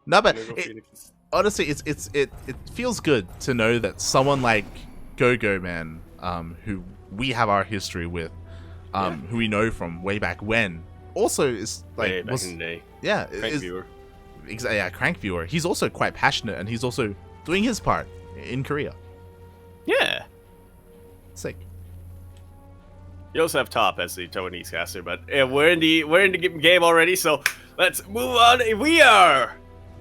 No, but Gonna go Phoenix. honestly, it feels good to know that someone like Go Man, who we have our history with, who we know from way back when, also is like Way back in the day. yeah, Crank viewer. Exactly, yeah, Crank viewer. He's also quite passionate, and he's also doing his part in Korea. Yeah. Sick. You also have Top as the Taiwanese caster, but we're in the game already, so let's move on. We are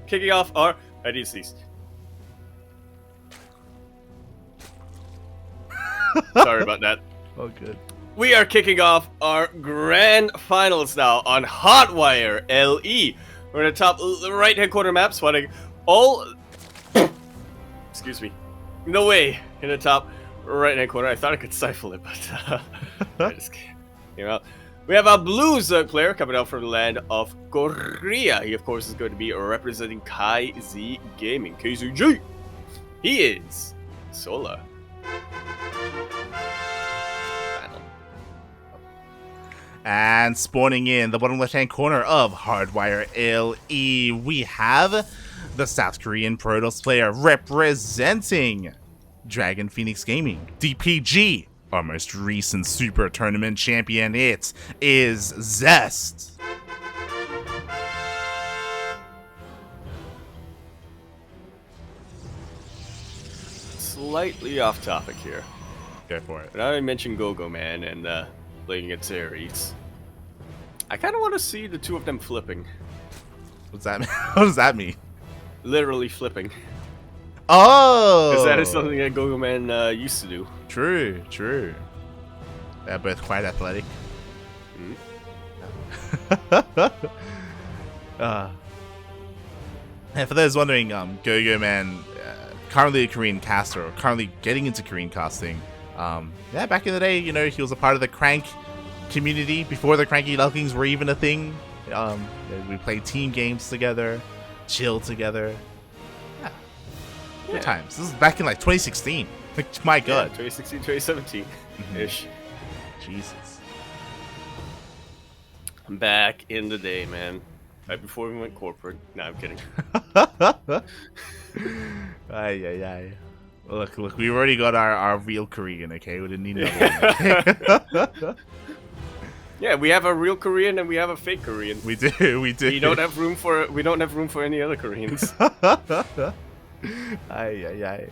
kicking off our IDCs. Sorry about that. Oh, good. We are kicking off our grand finals now on Hotwire LE. We're in the top right-hand corner map, spotting all. Excuse me. No way in the top right-hand corner. I thought I could stifle it, but I just came out. We have a blue Zerg player coming out from the land of Korea. He, of course, is going to be representing KZ Gaming. KZG. He is Solar. And spawning in the bottom left-hand corner of Hardwire LE, we have the South Korean Protoss player representing Dragon Phoenix Gaming, DPG. Our most recent Super Tournament champion, it is Zest. Slightly off topic here. Go for it. But I mentioned Gogo Man and playing against Ares. I kind of want to see the two of them flipping. What's that mean? What does that mean? Literally flipping. Oh! Because that is something that Gogo Man used to do. True, true. They're both quite athletic. And for those wondering, Go Man, currently a Korean caster, or currently getting into Korean casting. Yeah, back in the day, you know, he was a part of the Crank community before the Cranky Ducklings were even a thing. We played team games together, chilled together. Yeah, good times. This is back in like 2016. Like, my God. 2016, 2017-ish. Jesus. Back in the day, man. Right before we went corporate. No, I'm kidding. Ay. Look, we've already got our real Korean, okay? We didn't need another one. Yeah, we have a real Korean and we have a fake Korean. We do. We don't have room for any other Koreans. Ay.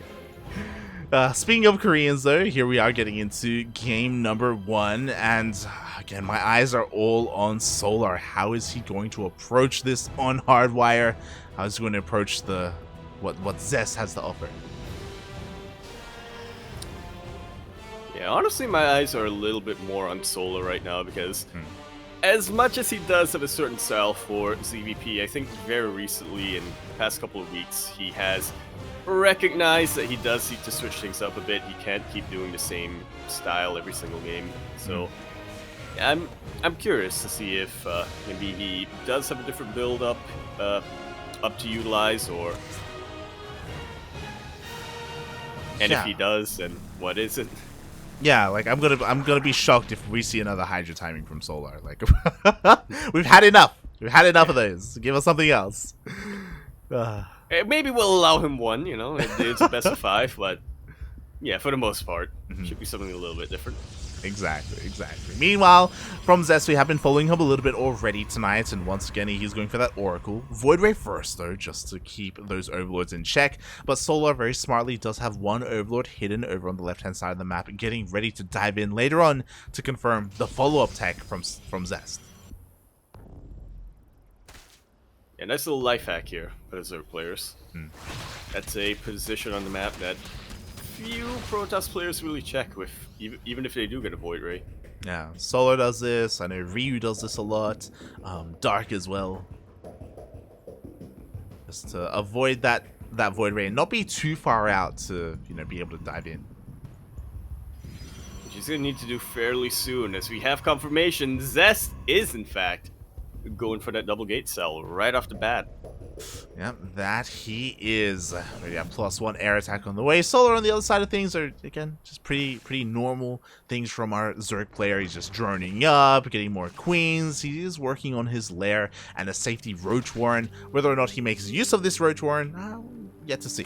Speaking of Koreans, though, here we are getting into game number 1, and again, my eyes are all on Solar. How is he going to approach this on Hardwire? How is he going to approach the what Zest has to offer? Yeah, honestly, my eyes are a little bit more on Solar right now because as much as he does have a certain style for ZvP, I think very recently, in the past couple of weeks, he has recognized that he does need to switch things up a bit. He can't keep doing the same style every single game. So yeah, I'm curious to see if maybe he does have a different build up to utilize, or if he does, then what is it? Yeah, like I'm gonna be shocked if we see another Hydra timing from Solar. Like we've had enough. We've had enough of those. Give us something else. Maybe we'll allow him one. You know, it's a best of 5, but yeah, for the most part, should be something a little bit different. Exactly. Meanwhile, from Zest, we have been following him a little bit already tonight, and once again, he's going for that Oracle. Void Ray first, though, just to keep those Overlords in check, but Solar very smartly does have one Overlord hidden over on the left-hand side of the map, getting ready to dive in later on to confirm the follow-up tech from Zest. Yeah, nice little life hack here for the Zerg players. That's a position on the map that few Protoss players really check with, even if they do get a Void Ray. Yeah, Solar does this. I know Ryu does this a lot. Dark as well. Just to avoid that Void Ray and not be too far out to, you know, be able to dive in. Which he's going to need to do fairly soon, as we have confirmation Zest is, in fact, going for that double gate cell right off the bat. Yep, that he is. We got +1 air attack on the way. Solar on the other side of things are, again, just pretty normal things from our Zerg player. He's just droning up, getting more queens. He is working on his lair and a safety Roach Warren. Whether or not he makes use of this Roach Warren, yet to see.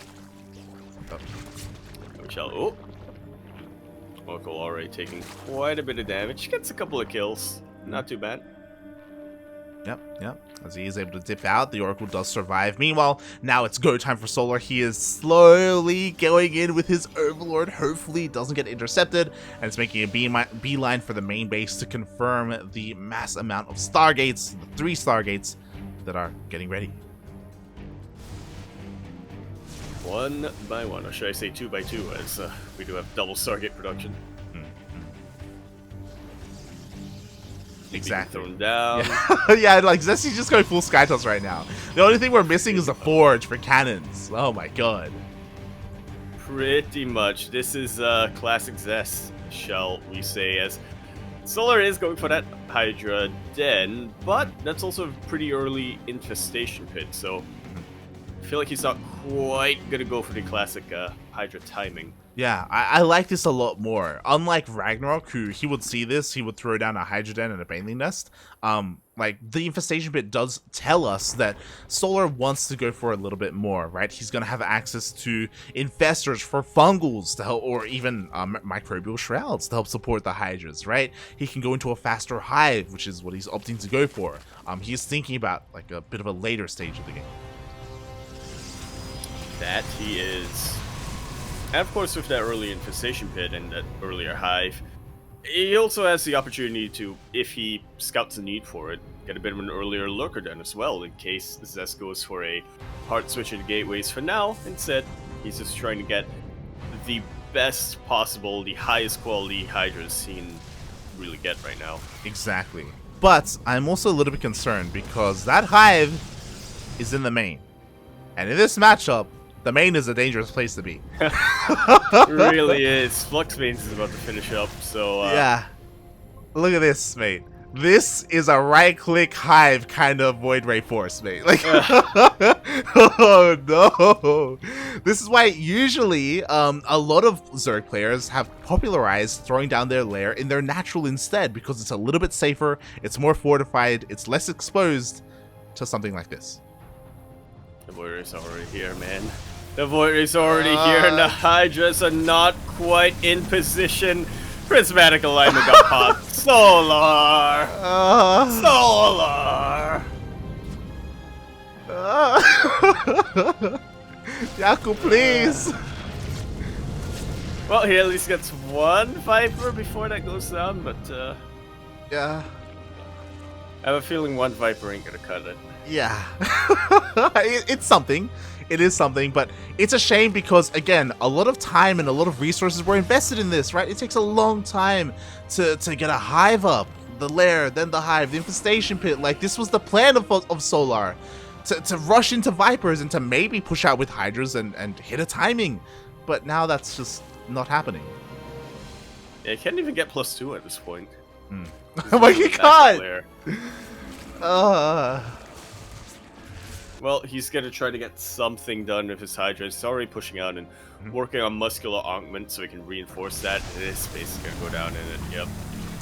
Oh. Oracle already taking quite a bit of damage. Gets a couple of kills. Not too bad. Yep. As he is able to dip out, the Oracle does survive. Meanwhile, now it's go time for Solar. He is slowly going in with his Overlord. Hopefully, he doesn't get intercepted, and it's making a beeline for the main base to confirm the mass amount of Stargates, the 3 Stargates that are getting ready. 1 by 1, or should I say 2 by 2, as we do have double Stargate production. Exactly. Thrown down. Yeah, like Zest's just going full Skytoss right now. The only thing we're missing is a forge for cannons. Oh my god. Pretty much. This is classic Zest, shall we say, as Solar is going for that Hydra Den, but that's also a pretty early infestation pit, so I feel like he's not quite gonna go for the classic Hydra timing. Yeah, I like this a lot more. Unlike Ragnarok, who he would see this, he would throw down a Hydra Den and a Baneling Nest. Like, the infestation pit does tell us that Solar wants to go for a little bit more, right? He's going to have access to infestors for fungals to help, or even microbial shrouds to help support the Hydras, right? He can go into a faster hive, which is what he's opting to go for. He's thinking about, like, a bit of a later stage of the game. That he is. And of course, with that early infestation pit and that earlier hive, he also has the opportunity to, if he scouts the need for it, get a bit of an earlier lurker den as well, in case Zest goes for a hard switch into gateways. For now, instead, he's just trying to get the best possible, the highest quality Hydras he can really get right now. Exactly. But I'm also a little bit concerned because that hive is in the main. And in this matchup, the main is a dangerous place to be. It really is. Flux Veins is about to finish up, so... Yeah. Look at this, mate. This is a right-click hive kind of Void Ray Force, mate. Like, oh no. This is why usually a lot of Zerg players have popularized throwing down their lair in their natural instead, because it's a little bit safer, it's more fortified, it's less exposed to something like this. The Void Ray's already here, man. The Void Ray's already here, and the Hydras are not quite in position. Prismatic alignment got popped. Solar! Solar! Yaku, please! Well, he at least gets 1 Viper before that goes down, but yeah. I have a feeling 1 Viper ain't gonna cut it. Yeah. It's something. It is something, but it's a shame because, again, a lot of time and a lot of resources were invested in this, right? It takes a long time to get a hive up, the lair, then the hive, the infestation pit. Like, this was the plan of Solar, to rush into Vipers and to maybe push out with Hydras and hit a timing. But now that's just not happening. Yeah, he can't even get +2 at this point. Oh my god! Well, he's gonna try to get something done with his Hydra. He's already pushing out and working on Muscular Augment so he can reinforce that. This space is gonna go down in it, yep.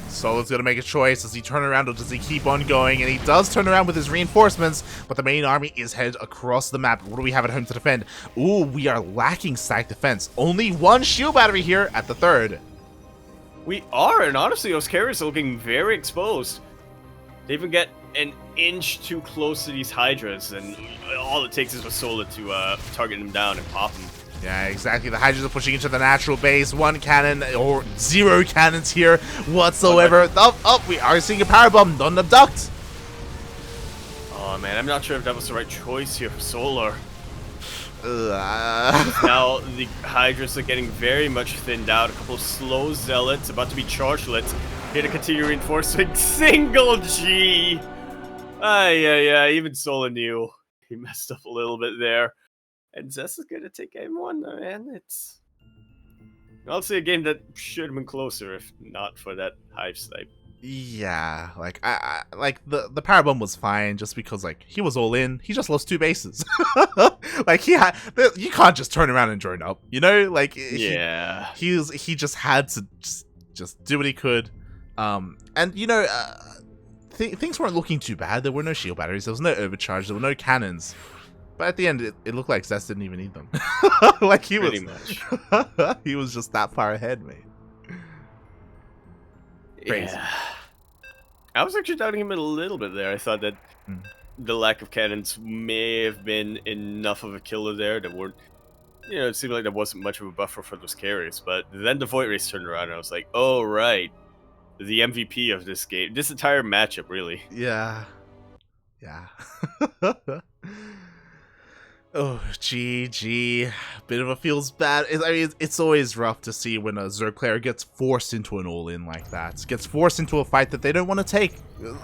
Solo's gonna make a choice. Does he turn around or does he keep on going? And he does turn around with his reinforcements, but the main army is headed across the map. What do we have at home to defend? Ooh, we are lacking stack defense. Only 1 shield battery here at the 3rd. We are, and honestly, those carriers are looking very exposed. They even get an inch too close to these Hydras, and all it takes is for Solar to target them down and pop them. Yeah, exactly. The Hydras are pushing into the natural base. 1 cannon, or 0 cannons here whatsoever. Oh, we are seeing a power bomb. Don't abduct. Oh man, I'm not sure if that was the right choice here for Solar. Now the Hydras are getting very much thinned out. A couple of slow zealots about to be chargelet. Here to continue reinforcing. Single G. Yeah. Even Solar knew he messed up a little bit there. And Zest is gonna take game 1, man. It's honestly a game that should have been closer if not for that hive snipe. Yeah, like I like the power bomb was fine just because like he was all in. He just lost 2 bases. Like you can't just turn around and join up. You know, like Yeah. he just had to just do what he could. And you know, things weren't looking too bad. There were no shield batteries. There was no overcharge. There were no cannons. But at the end, it looked like Zest didn't even need them. Like he Pretty was, much. he was just that far ahead, mate. Crazy. Yeah. I was actually doubting him a little bit there. I thought that the lack of cannons may have been enough of a killer there. That weren't, you know, it seemed like there wasn't much of a buffer for those carries. But then the Void Race turned around, and I was like, oh right, the MVP of this game, this entire matchup, really. Yeah. Yeah. Oh, GG. Bit of a feels bad. I mean, it's always rough to see when a Zerg player gets forced into an all-in like that. Gets forced into a fight that they don't want to take.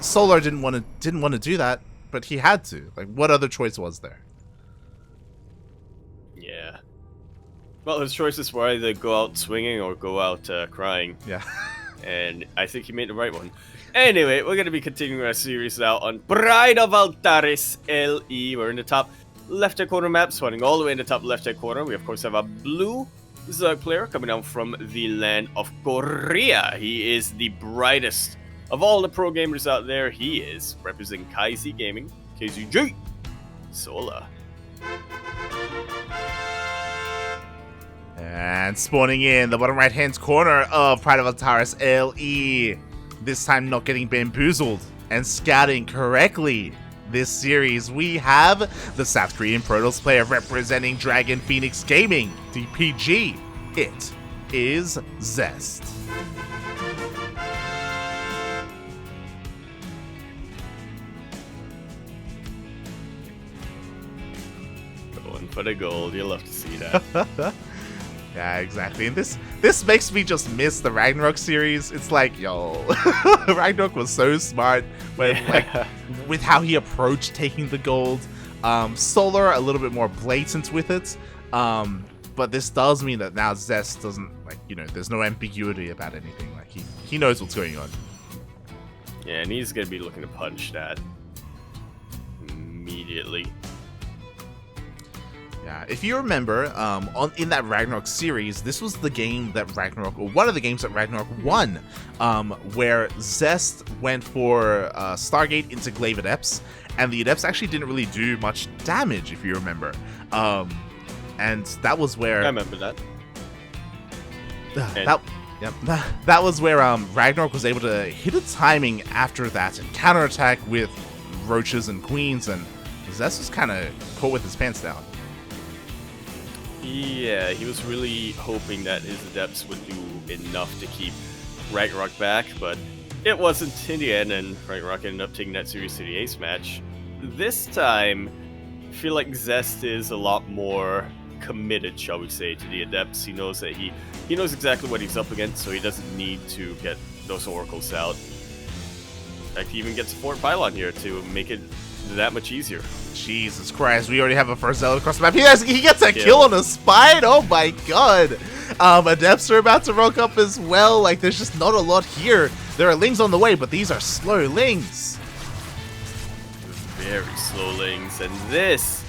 Solar didn't want to do that, but he had to. Like, what other choice was there? Yeah. Well, his choices were either go out swinging or go out crying. Yeah. And I think he made the right one. Anyway, we're going to be continuing our series now on Pride of Altaris LE. We're in the top left-hand corner map, spawning all the way in the top left-hand corner. We, of course, have a blue Zerg player coming down from the land of Korea. He is the brightest of all the pro gamers out there. He is representing KZ Gaming, KZG, Solar. And spawning in the bottom right-hand corner of Pride of Altaris LE. This time not getting bamboozled and scouting correctly. This series, we have the South Korean Protoss player representing Dragon Phoenix Gaming, DPG. It is Zest. Going for the gold, you'll love to see that. Yeah, exactly. And this makes me just miss the Ragnarok series. It's like, yo, Ragnarok was so smart when, like, with how he approached taking the gold. Solar a little bit more blatant with it. But this does mean that now Zest doesn't, like, you know, there's no ambiguity about anything. Like he knows what's going on. Yeah, and he's gonna be looking to punch that immediately. Yeah, if you remember, in that Ragnarok series, this was the game that Ragnarok, or one of the games that Ragnarok won, where Zest went for Stargate into Glaive Adepts, and the Adepts actually didn't really do much damage, if you remember. And that was where... I remember that. That was where Ragnarok was able to hit a timing after that and counterattack with Roaches and Queens, and Zest was kind of caught with his pants down. Yeah, he was really hoping that his Adepts would do enough to keep Ragnarok back, but it wasn't in the end, and Ragnarok ended up taking that series to the ace match. This time, I feel like Zest is a lot more committed, shall we say, to the Adepts. He knows that he knows exactly what he's up against, so he doesn't need to get those Oracles out. In fact, he even gets a Fort Pylon here to make it that much easier. Jesus Christ, we already have a first Zealot across the map. He gets a kill on a Spine? Oh my god. Adepts are about to rock up as well. Like, there's just not a lot here. There are Lings on the way, but these are slow Lings. Very slow Lings, and this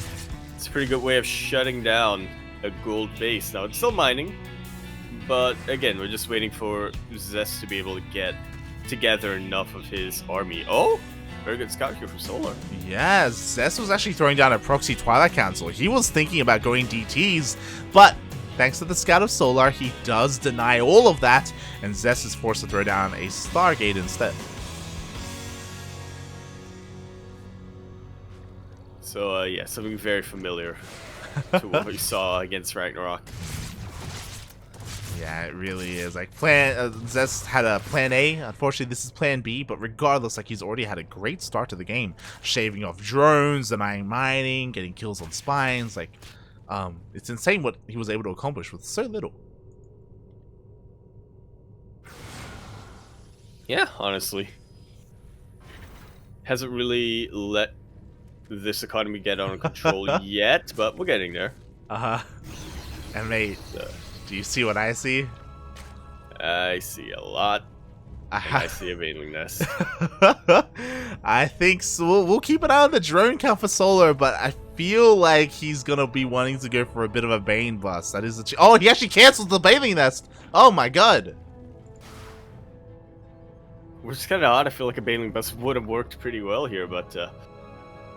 is a pretty good way of shutting down a gold base. Now, it's still mining, but again, we're just waiting for Zest to be able to get together enough of his army. Oh! Very good scout here from Solar. Yeah, Zest was actually throwing down a proxy Twilight Council. He was thinking about going DTs, but thanks to the scout of Solar, he does deny all of that, and Zest is forced to throw down a Stargate instead. So, yeah, something very familiar to what we saw against Ragnarok. Yeah, it really is. Like, Zest had a plan A. Unfortunately, this is plan B, but regardless, like, he's already had a great start to the game. Shaving off drones, denying mining, getting kills on spines. Like, it's insane what he was able to accomplish with so little. Yeah, honestly. Hasn't really let this economy get under control yet, but we're getting there. Uh-huh. And mate, do you see what I see? I see a lot. I see a Baneling Nest. I think so. We'll keep an eye on the drone count for Solar, but I feel like he's gonna be wanting to go for a bit of a Bane bust. That is a oh, he actually canceled the Baneling Nest. Oh my god. Which is kind of odd. I feel like a Baneling bust would have worked pretty well here, but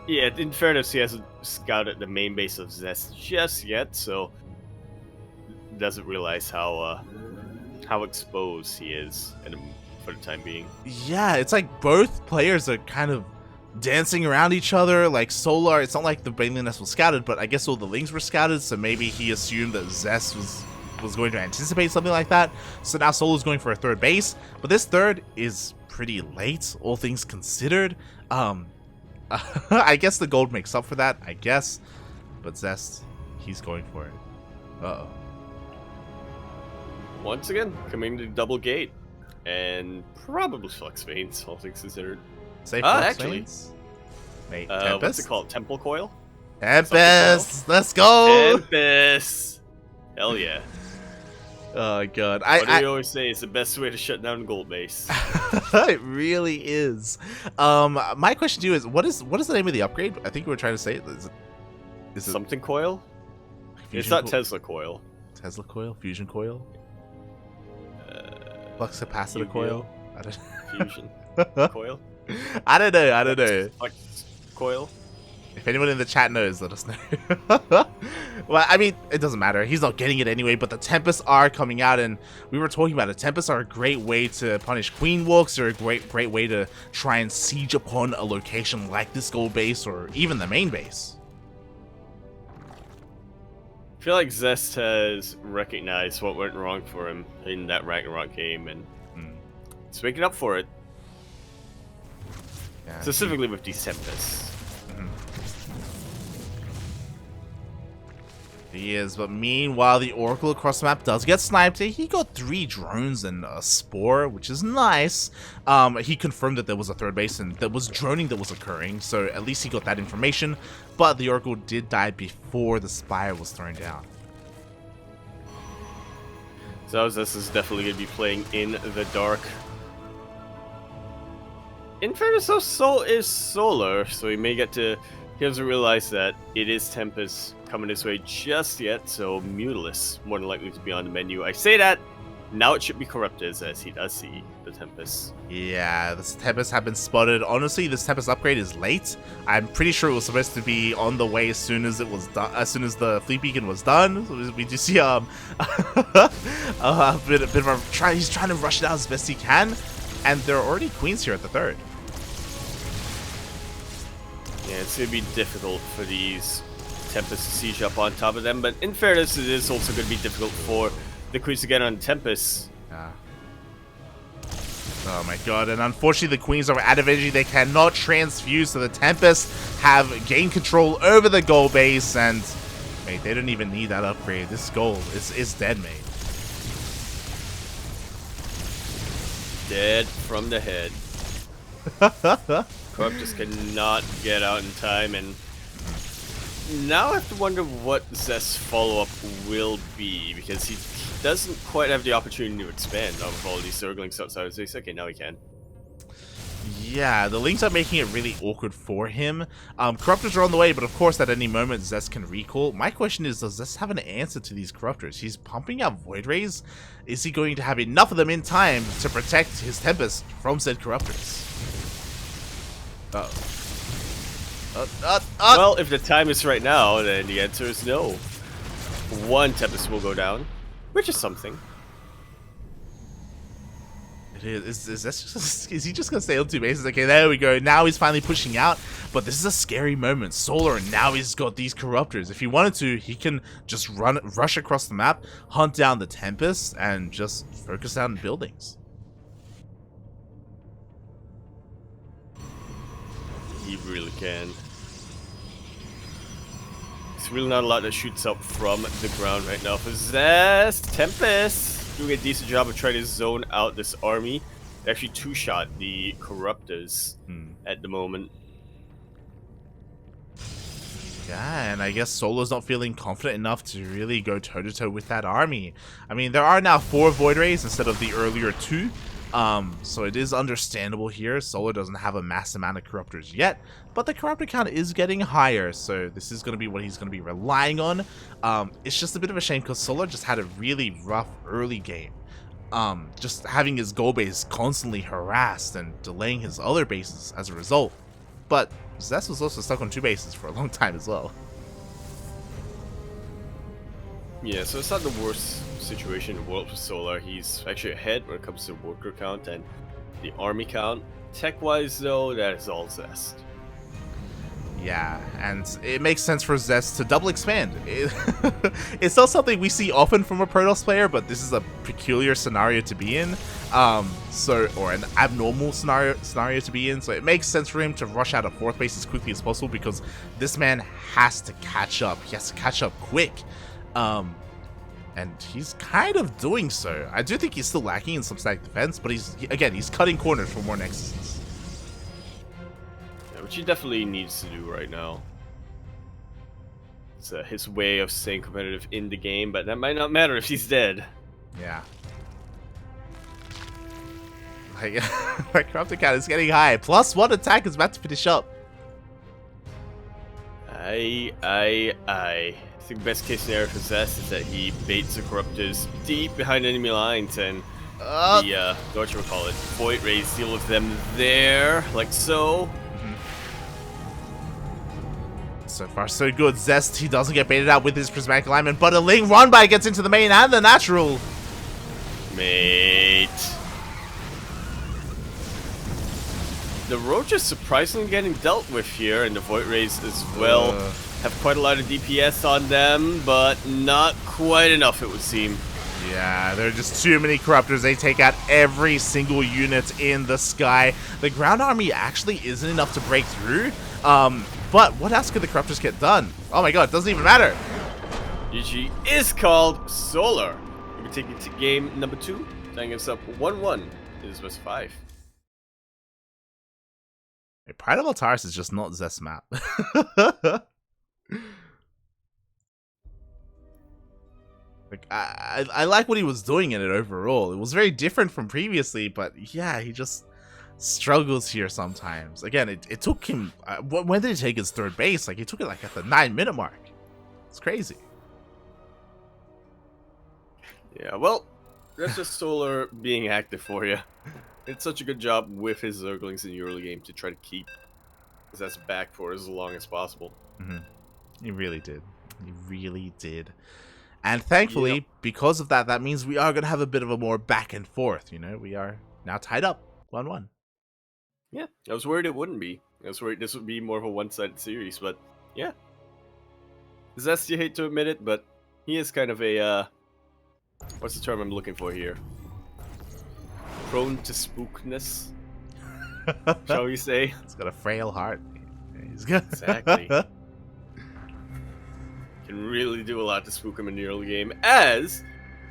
yeah, in fairness, he hasn't scouted the main base of Zest just yet, so doesn't realize how exposed he is for the time being. Yeah, it's like both players are kind of dancing around each other. Like Solar, it's not like the Baneling Nest was scouted, but I guess all the Lings were scouted, so maybe he assumed that Zest was going to anticipate something like that. So now Solar's going for a third base, but this third is pretty late, all things considered. I guess the gold makes up for that, I guess. But Zest, he's going for it. Uh-oh. Once again, coming to double gate. And probably Flux Veins, all things considered. Say Flux actually, Veins? Wait, what's it called? Temple Coil? Tempest! Let's go! Tempest! Hell yeah. Oh god. What do you always say? It's the best way to shut down gold base. It really is. My question to you is, what is the name of the upgrade? I think we were trying to say it. Is it something coil? It's not Tesla Coil. Tesla Coil? Fusion Coil? Flux Capacitor Coil? I don't Fusion Coil? I don't know. Flux Coil? If anyone in the chat knows, let us know. Well, I mean, it doesn't matter. He's not getting it anyway, but the Tempests are coming out, and we were talking about it. Tempests are a great way to punish Queen Walks. They're a great way to try and siege upon a location like this gold base or even the main base. I feel like Zest has recognized what went wrong for him in that Ragnarok game, and he's making up for it. Yeah, specifically with these Tempests. He is, but meanwhile, the Oracle across the map does get sniped. He got 3 drones and a Spore, which is nice. He confirmed that there was a third base and there was droning that was occurring, so at least he got that information. But the Oracle did die before the Spire was thrown down. So this is definitely going to be playing in the dark. In fairness, so is Solar, so he may get to... He doesn't realize that it is Tempest coming this way just yet, so Mutilus more than likely to be on the menu. I say that, now it should be Corruptors as he does see the Tempest. Yeah, this Tempest have been spotted. Honestly, this Tempest upgrade is late. I'm pretty sure it was supposed to be on the way as soon as it was done, as soon as the Fleet Beacon was done. So we do see a bit of a try. He's trying to rush it out as best he can, and there are already Queens here at the third. Yeah, it's going to be difficult for these Tempests to siege up on top of them, but in fairness, it is also going to be difficult for the Queens to get on Tempest. Yeah. Oh my god, and unfortunately the Queens are out of energy. They cannot transfuse, so the Tempests have gained control over the gold base, and mate, they don't even need that upgrade. This gold is dead, mate. Dead from the head. Corrupt just cannot get out in time, and now I have to wonder what Zest's follow-up will be, because he doesn't quite have the opportunity to expand out of all these Zerglings outside of Zest. Okay, now he can. Yeah, the Lings are making it really awkward for him. Corruptors are on the way, but of course at any moment Zest can recall. My question is, does Zest have an answer to these Corruptors? He's pumping out Void Rays. Is he going to have enough of them in time to protect his Tempest from said Corruptors? Well, if the time is right now, then the answer is no. One Tempest will go down, which is something. It is. Is he just gonna stay on 2 bases? Okay, there we go. Now he's finally pushing out, but this is a scary moment. Solar, and now he's got these Corruptors. If he wanted to, he can just rush across the map, hunt down the Tempest, and just focus down buildings. He really can. There's really not a lot that shoots up from the ground right now for Zest. Tempest doing a decent job of trying to zone out this army. They actually 2-shot the Corruptors at the moment. Yeah, and I guess Solar's not feeling confident enough to really go toe-to-toe with that army. I mean, there are now 4 Void Rays instead of the earlier 2. So it is understandable here. Solar doesn't have a mass amount of corruptors yet, but the corruptor count is getting higher, so this is going to be what he's going to be relying on. It's just a bit of a shame because Solar just had a really rough early game. Just having his goal base constantly harassed and delaying his other bases as a result. But Zest was also stuck on 2 bases for a long time as well. Yeah, so it's not the worst situation in the world for Solar. He's actually ahead when it comes to worker count and the army count. Tech-wise, though, that is all Zest. Yeah, and it makes sense for Zest to double expand. It's not something we see often from a Protoss player, but this is a peculiar scenario to be in. Or an abnormal scenario to be in. So it makes sense for him to rush out of 4th base as quickly as possible because this man has to catch up. He has to catch up quick. And he's kind of doing so. I do think he's still lacking in some static defense, but he's cutting corners for more nexuses. Which he definitely needs to do right now. It's his way of staying competitive in the game, but that might not matter if he's dead. Yeah. My corrupted count is getting high. +1 attack is about to finish up. I think best case scenario for Zest is that he baits the corruptors deep behind enemy lines and what you would call it, Void Rays deal with them there, like so. So far, so good. Zest, he doesn't get baited out with his prismatic alignment, but a Ling Runby gets into the main and the natural. Mate. The Roach is surprisingly getting dealt with here, and the Void Rays as well have quite a lot of DPS on them, but not quite enough, it would seem. Yeah, there are just too many corruptors. They take out every single unit in the sky. The ground army actually isn't enough to break through. But what else could the corruptors get done? Oh my god, it doesn't even matter. GG is called Solar. We'll be taking to game number 2, tying us up 1-1 in this best 5. Hey, Pride of Altaris is just not Zest map. Like, I like what he was doing in it overall. It was very different from previously, but yeah, he just struggles here sometimes. Again, it took him, when did he take his 3rd base? Like, he took it like at the 9-minute mark. It's crazy. Yeah, well, that's just Solar being active for you. It's such a good job with his Zerglings in the early game to try to keep Zest back for as long as possible. He really did. He really did. And thankfully, because of that, that means we are going to have a bit of a more back and forth, you know? We are now tied up 1-1. Yeah, I was worried it wouldn't be. I was worried this would be more of a one-sided series, but yeah. Zest, you hate to admit it, but he is kind of a, what's the term I'm looking for here? Prone to spookness, shall we say? He's got a frail heart. He's good. Exactly. Can really do a lot to spook him in the early game, as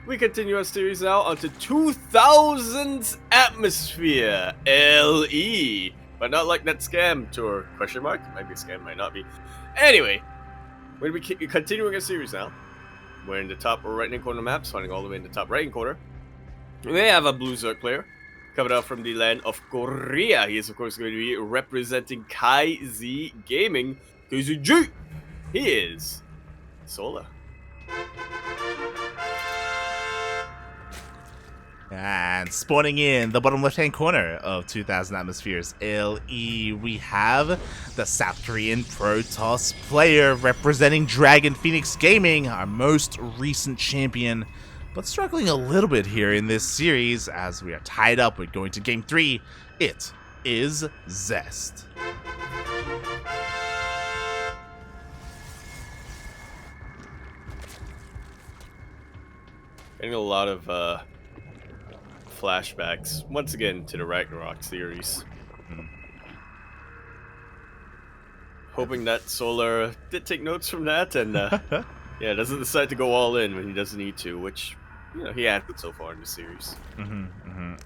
we continue our series now onto 2000's Atmosphere LE, but not like that scam tour, question mark? Might be a scam, might not be. Anyway, we're going to be continuing our series now. We're in the top right-hand corner map, spawning all the way in the top right-hand corner. We have a blue Zerg player coming out from the land of Korea. He is, of course, going to be representing KaiZ Gaming. KaiZG! He is Solar. And spawning in the bottom left-hand corner of 2000 Atmospheres LE, we have the South Korean Protoss player representing Dragon Phoenix Gaming, our most recent champion, but struggling a little bit here in this series as we are tied up with going to game 3. It is Zest. Getting a lot of flashbacks once again to the Ragnarok series. Hoping that Solar did take notes from that and yeah, doesn't decide to go all in when he doesn't need to, which, you know, he acted so far in the series.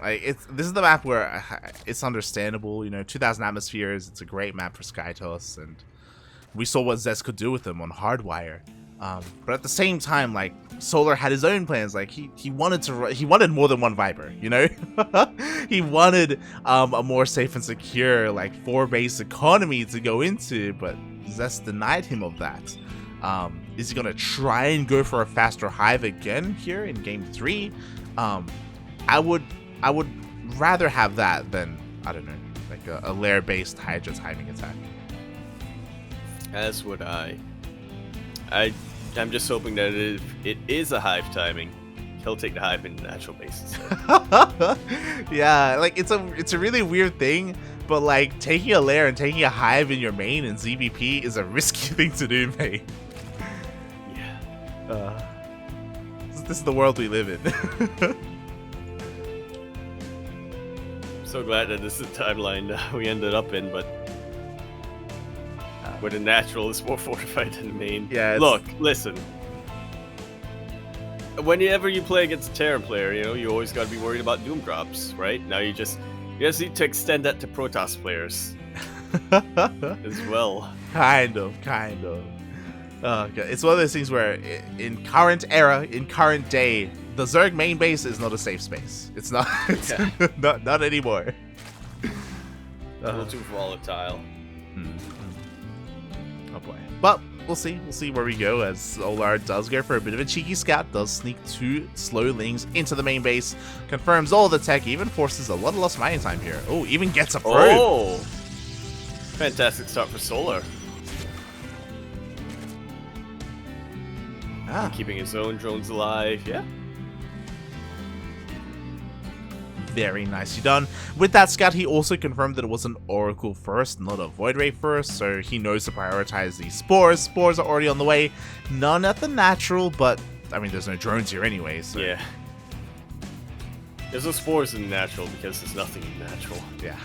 This is the map where it's understandable, you know, 2000 Atmospheres, it's a great map for Skytoss, and we saw what Zest could do with them on Hardwire. But at the same time, like, Solar had his own plans. Like, he wanted more than one Viper, you know? he wanted a more safe and secure like 4-base economy to go into, but Zest denied him of that. Is he gonna try and go for a faster hive again here in game 3? I would rather have that than, I don't know, like a lair-based Hydra timing attack. As would I. I'm just hoping that if it is a hive timing, he'll take the hive in natural basis. Yeah, like it's a really weird thing, but like taking a lair and taking a hive in your main in ZvP is a risky thing to do, mate. Yeah. This is the world we live in. So glad that this is the timeline we ended up in, but where the natural is more fortified than the main. Yeah. Look, listen. Whenever you play against a Terran player, you know, you always got to be worried about Doom drops, right? Now you just need to extend that to Protoss players as well. Kind of. Okay. It's one of those things where in current era, in current day, the Zerg main base is not a safe space. It's not. It's not anymore. A little too volatile. Oh boy. But we'll see. We'll see where we go as Olar does go for a bit of a cheeky scout, does sneak 2 slowlings into the main base, confirms all the tech, even forces a lot of lost mining time here. Oh, even gets a probe. Oh! Fantastic start for Solar. Keeping his own drones alive, yeah. Very nicely done. With that scout, he also confirmed that it was an Oracle first, not a Void Ray first, so he knows to prioritize these spores. Spores are already on the way. None at the natural, but, I mean, there's no drones here anyway, so... Yeah. There's no spores in the natural because there's nothing in the natural. Yeah.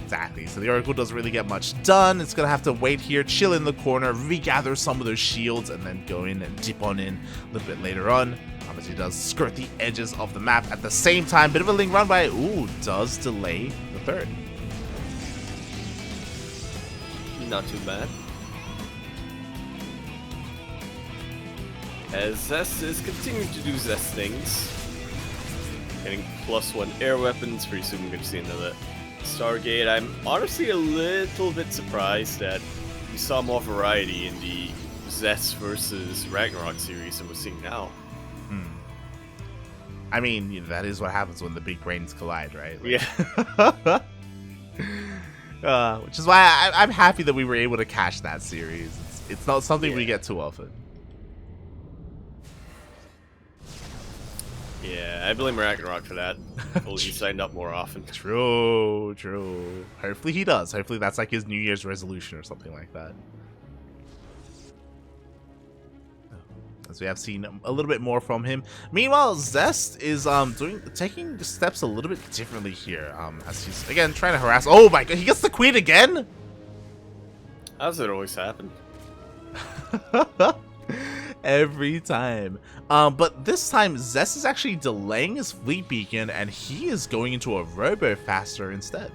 Exactly, so the Oracle doesn't really get much done. It's gonna have to wait here, chill in the corner, regather some of those shields, and then go in and dip on in a little bit later on. As he does skirt the edges of the map at the same time. Bit of a link run by, ooh, does delay the third. Not too bad. As Zest is continuing to do Zest things. Getting +1 air weapons, pretty soon we're going to see another Stargate. I'm honestly a little bit surprised that we saw more variety in the Zest versus Ragnarok series than we're seeing now. I mean, you know, that is what happens when the big brains collide, right? Like, yeah. Which is why I'm happy that we were able to catch that series. It's not something we get too often. Yeah, I blame Ragnarok for that. Hopefully he signed up more often. True. Hopefully he does. Hopefully that's like his New Year's resolution or something like that. As we have seen a little bit more from him. Meanwhile, Zest is taking the steps a little bit differently here. As he's again trying to harass. Oh my god, he gets the queen again? How does it always happen? Every time. But this time Zest is actually delaying his fleet beacon and he is going into a robo faster instead.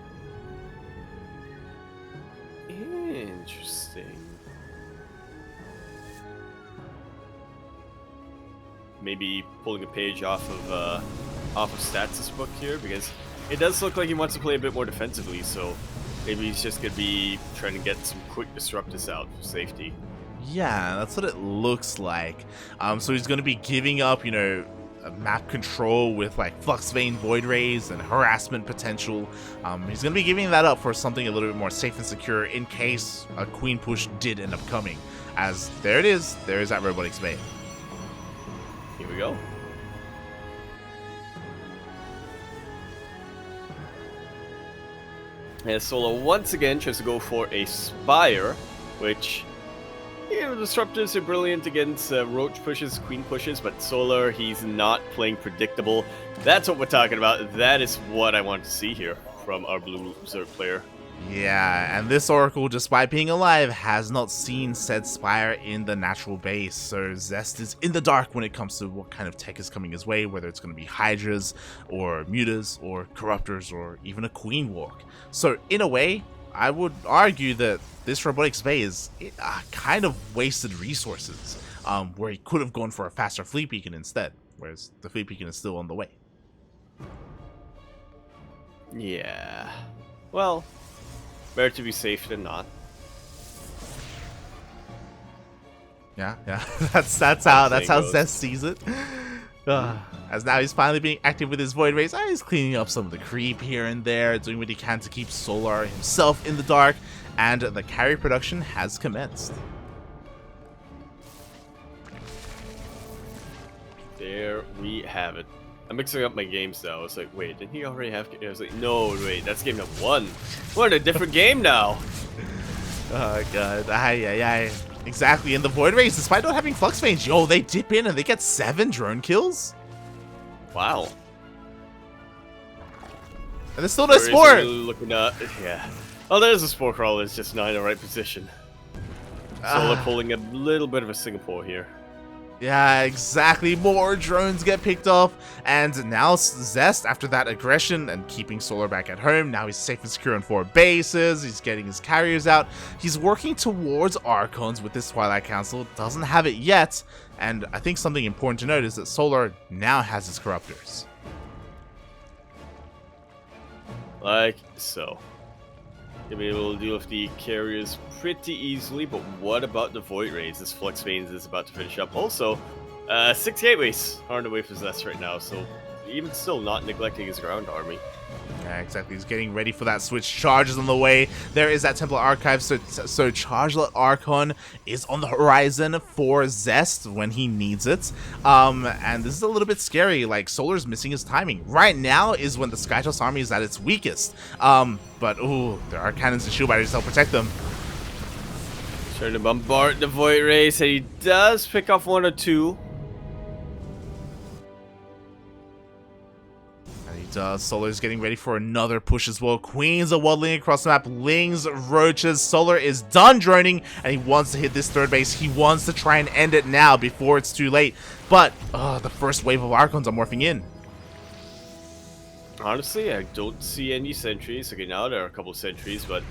Interesting. Maybe pulling a page off of Stats' book here, because it does look like he wants to play a bit more defensively, so maybe he's just going to be trying to get some quick disruptors out for safety. Yeah, that's what it looks like. So he's going to be giving up, you know, map control with like Flux Vein Void Rays and harassment potential. He's going to be giving that up for something a little bit more safe and secure in case a queen push did end up coming. As there it is, there is that Robotics Vein. Here we go. And Solo once again tries to go for a Spire, which, you know, disruptors are brilliant against Roach pushes, Queen pushes, but Solar, he's not playing predictable. That's what we're talking about. That is what I want to see here from our blue Zerg player. Yeah, and this Oracle, despite being alive, has not seen said Spire in the natural base, so Zest is in the dark when it comes to what kind of tech is coming his way, whether it's going to be Hydras, or Mutas, or Corruptors, or even a Queen Walk. So, in a way, I would argue that this Robotics Bay is kind of wasted resources, where he could have gone for a faster fleet beacon instead. whereas the Fleet Beacon is still on the way. Yeah. Well, better to be safe than not. Yeah, that's how goes. Zest sees it. As now he's finally being active with his Void Rays. He's cleaning up some of the creep here and there, doing what he can to keep Solar himself in the dark, and the carry production has commenced. There we have it. I'm mixing up my games now. I was like, wait, didn't he already have... I was like, no, wait, that's game number 1. We're in a different game now. Oh, God. Exactly. And the Void Rays, despite not having Flux Veins, yo, they dip in and they get 7 drone kills. Wow. And there's still no Spore. Really looking at... Yeah. Oh, there's a Spore Crawler. It's just not in the right position. So they're pulling a little bit of a Singapore here. Yeah, exactly. More drones get picked off, and now Zest, after that aggression and keeping Solar back at home, now he's safe and secure on 4 bases, he's getting his carriers out, he's working towards Archons with this Twilight Council, doesn't have it yet, and I think something important to note is that Solar now has his Corruptors. Like so. You'll be able to deal with the carriers pretty easily, but what about the Void Rays? This Flux Veins is about to finish up. Also, 6 gateways are on the way for Zest right now, so even still not neglecting his ground army. Yeah, exactly. He's getting ready for that switch. Charge is on the way. There is that Templar Archive, so Chargelet Archon is on the horizon for Zest when he needs it. And this is a little bit scary. Like, Solar's missing his timing. Right now is when the Skytoss army is at its weakest. But, ooh, there are cannons and shield batteries to help protect them. Trying to bombard the Void Rays, and he does pick off 1 or 2. Solar's getting ready for another push as well. Queens are waddling across the map. Lings, Roaches. Solar is done droning, and he wants to hit this 3rd base. He wants to try and end it now before it's too late. But the first wave of Archons are morphing in. Honestly, I don't see any sentries. Okay, now there are a couple of sentries, but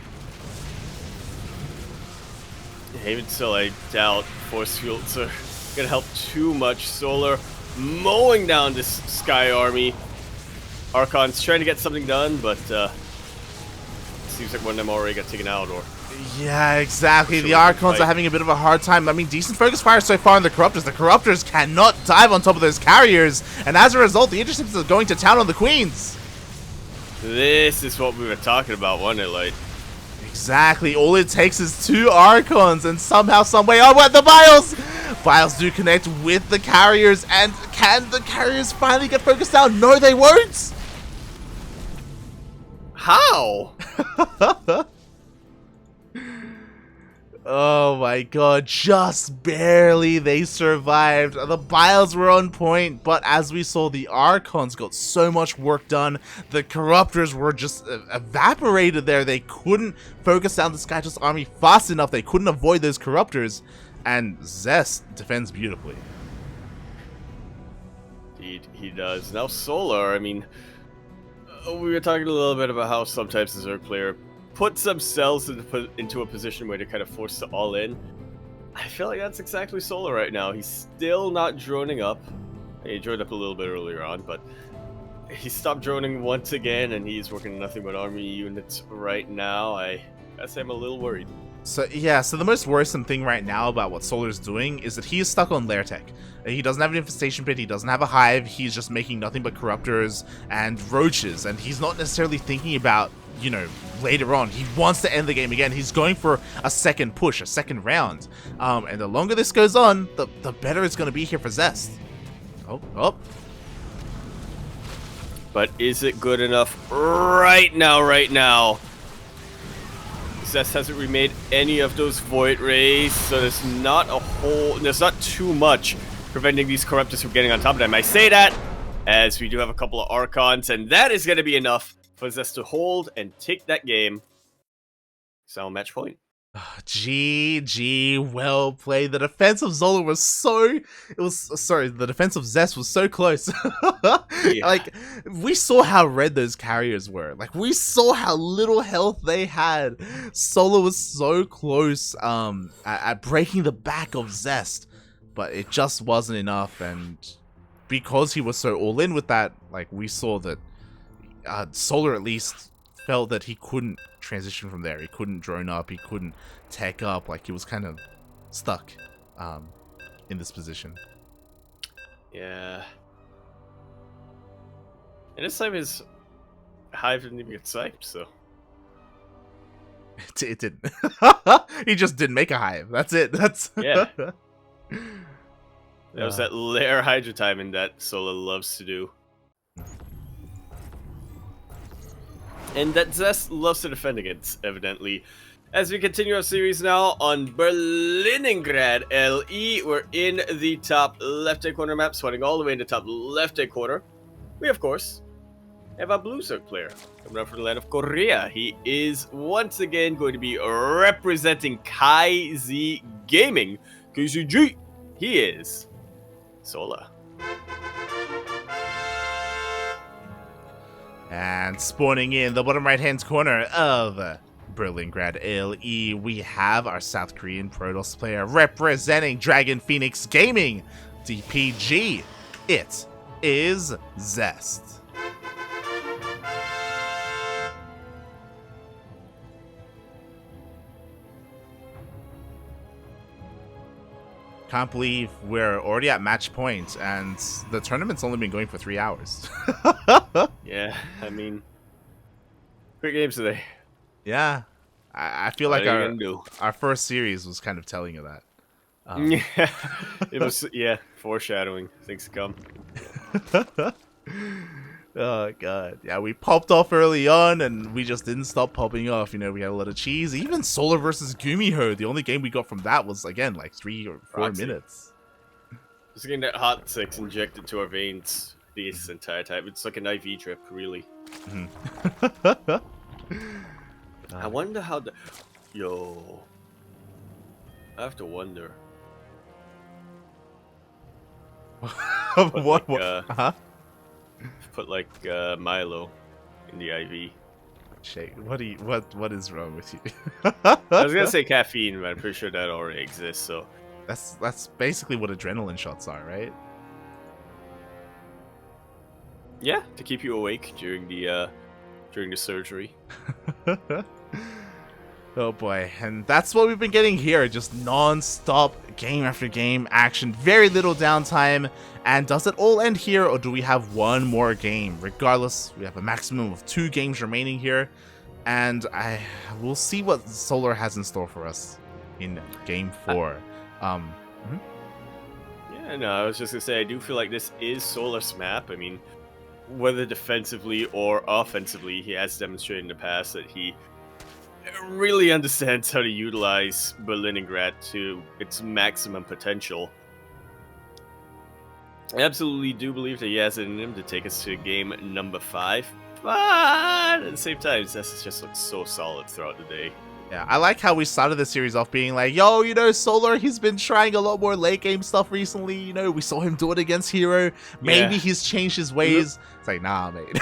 even still, I doubt force fields are gonna help too much. Solar mowing down this Sky Army. Archon's trying to get something done, but seems like one of them already got taken out, or... Yeah, exactly. The Archons are having a bit of a hard time. I mean, decent focus fire so far on the Corruptors. The Corruptors cannot dive on top of those carriers, and as a result, the Interceptors are going to town on the Queens. This is what we were talking about, wasn't it, like? Exactly. All it takes is 2 Archons, and somehow, someway... Oh, what? The Biles! Biles do connect with the carriers, and can the carriers finally get focused down? No, they won't! How? Oh my god, just barely they survived. The Biles were on point, but as we saw, the Archons got so much work done. The Corruptors were just evaporated there. They couldn't focus down the Skytoss army fast enough. They couldn't avoid those Corruptors, and Zest defends beautifully. Indeed, he does. Now Solar, I mean... we were talking a little bit about how sometimes the Zerg player puts themselves into a position where they're kind of forced to all in. I feel like that's exactly Solar right now. He's still not droning up. He droned up a little bit earlier on, but he stopped droning once again, and he's working nothing but army units right now. I guess I'm a little worried. So yeah, so the most worrisome thing right now about what Solar's doing is that he is stuck on Lair Tech. He doesn't have an infestation pit, he doesn't have a hive, he's just making nothing but Corruptors and Roaches, and he's not necessarily thinking about, you know, later on. He wants to end the game again. He's going for a second push, a second round. And the longer this goes on, the better it's going to be here for Zest. Oh. But is it good enough right now? Zest hasn't remade any of those Void Rays, so there's not too much preventing these Corruptors from getting on top of them. I say that as we do have a couple of Archons, and that is going to be enough for Zest to hold and take that game. So match point. GG, well played. The defense of Zola was the defense of Zest was so close. Yeah. Like, we saw how red those carriers were. Like, we saw how little health they had. Solar was so close at breaking the back of Zest, but it just wasn't enough, and because he was so all in with that, like, we saw that Solar at least felt that he couldn't transition from there. He couldn't drone up. He couldn't tech up. Like, he was kind of stuck in this position. Yeah. And this time his hive didn't even get sniped, so. It didn't. He just didn't make a hive. That's it. That's yeah. That was that lair Hydra timing that Sola loves to do. And that Zest loves to defend against, evidently. As we continue our series now on Berlingrad LE, we're in the top left-hand corner map, swatting all the way in the top left-hand corner. We, of course, have a blue Zerg player coming up from the land of Korea. He is once again going to be representing KaiZ Gaming. KZG, he is Sola. And spawning in the bottom right-hand corner of Berlingrad LE, we have our South Korean Protoss player representing Dragon Phoenix Gaming, DPG. It is Zest. Can't believe we're already at match point, and the tournament's only been going for 3 hours. Yeah, I mean, quick games today. Yeah, I feel like our first series was kind of telling you that. Yeah, it was, yeah, foreshadowing things to come. Oh god, yeah, we popped off early on, and we just didn't stop popping off. You know, we had a lot of cheese. Even Solar versus Gumiho, the only game we got from that was, again, like 3 or 4 minutes. Just getting that hot 6 injected to our veins this entire time. It's like an IV drip, really. I wonder how the... Yo. I have to wonder. What? Huh? Put like Milo in the IV. Shake. What is wrong with you? I was gonna say caffeine, but I'm pretty sure that already exists. So that's basically what adrenaline shots are, right? Yeah, to keep you awake during the surgery. Oh boy, and that's what we've been getting here, just non-stop game after game action, very little downtime. And does it all end here, or do we have one more game? Regardless, we have a maximum of 2 games remaining here, and we'll see what Solar has in store for us in game 4. Yeah, no, I was just gonna say, I do feel like this is Solar's map. I mean, whether defensively or offensively, he has demonstrated in the past that he really understands how to utilize Berlingrad to its maximum potential. I absolutely do believe that he has it in him to take us to game number 5, but at the same time, Zest just looks so solid throughout the day. Yeah, I like how we started the series off being like, yo, you know, Solar, he's been trying a lot more late game stuff recently. You know, we saw him do it against Hero. Maybe he's changed his ways. It's like, nah, mate.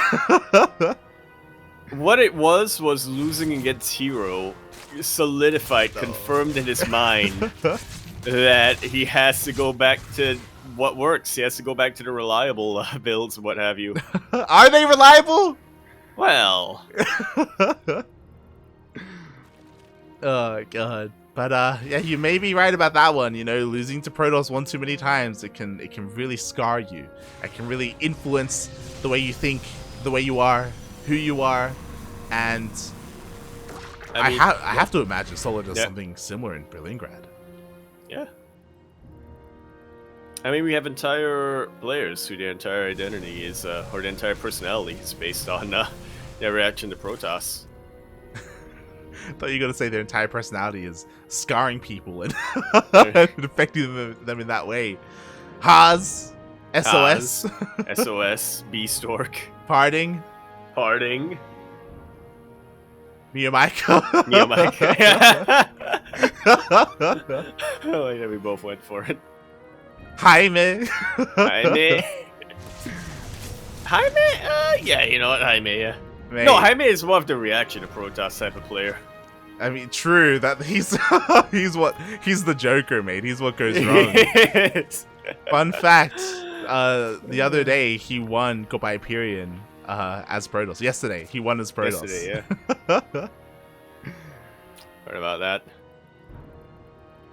What it was losing against Hero solidified, confirmed in his mind that he has to go back to what works. He has to go back to the reliable builds and what have you. Are they reliable? Well. Oh god. But yeah, you may be right about that one. You know, losing to Protoss one too many times, it can really scar you. It can really influence the way you think, the way you are, who you are, and I have to imagine Solar does something similar in Berlingrad. Yeah. I mean, we have entire players who their entire identity is, or their entire personality is based on their reaction to Protoss. I thought you were going to say their entire personality is scarring people and affecting them in that way. Haas, SOS, SOS, B-Stork, Parting, Miyamika. I like that we both went for it. Jaime. Yeah, you know what, Jaime, yeah. Mate. No, Jaime is more of the reaction to Protoss type of player. I mean, true, that he's the Joker, mate. He's what goes wrong. Fun fact, the other day he won Goodbye Hyperion as Protoss. Yesterday he won as Protoss. Yesterday, yeah. Heard about that.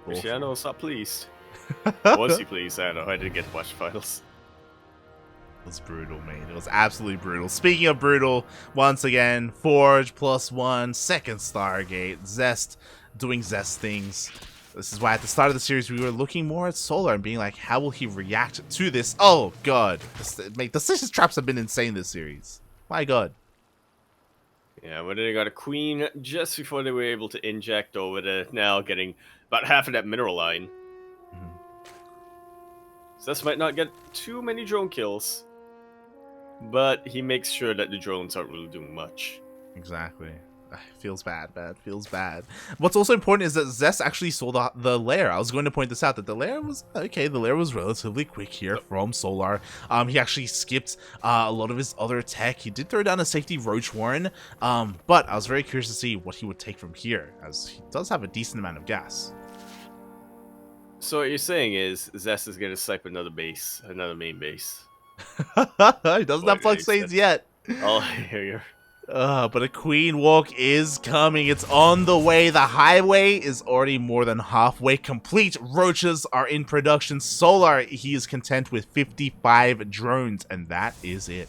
Cristiano was not pleased. Was he pleased? I don't know. I didn't get to watch the finals. It was brutal, man. It was absolutely brutal. Speaking of brutal, once again, Forge +1, second Stargate, Zest doing Zest things. This is why at the start of the series we were looking more at Solar and being like, how will he react to this? Oh god, mate, the Decision Traps have been insane this series. My god. Yeah, but they got a queen just before they were able to inject over the now getting about half of that mineral line. Zest might not get too many drone kills, but he makes sure that the drones aren't really doing much. Exactly. Feels bad, man. Feels bad. What's also important is that Zest actually saw the lair. I was going to point this out, that the lair was okay. The lair was relatively quick here from Solar. He actually skipped a lot of his other tech. He did throw down a safety Roach Warren, but I was very curious to see what he would take from here, as he does have a decent amount of gas. So what you're saying is Zest is going to snipe another base, another main base. He doesn't have plug stains yet. Oh, I hear you. But a queen walk is coming. It's on the way. The highway is already more than halfway complete. Roaches are in production. Solar, he is content with 55 drones, and that is it.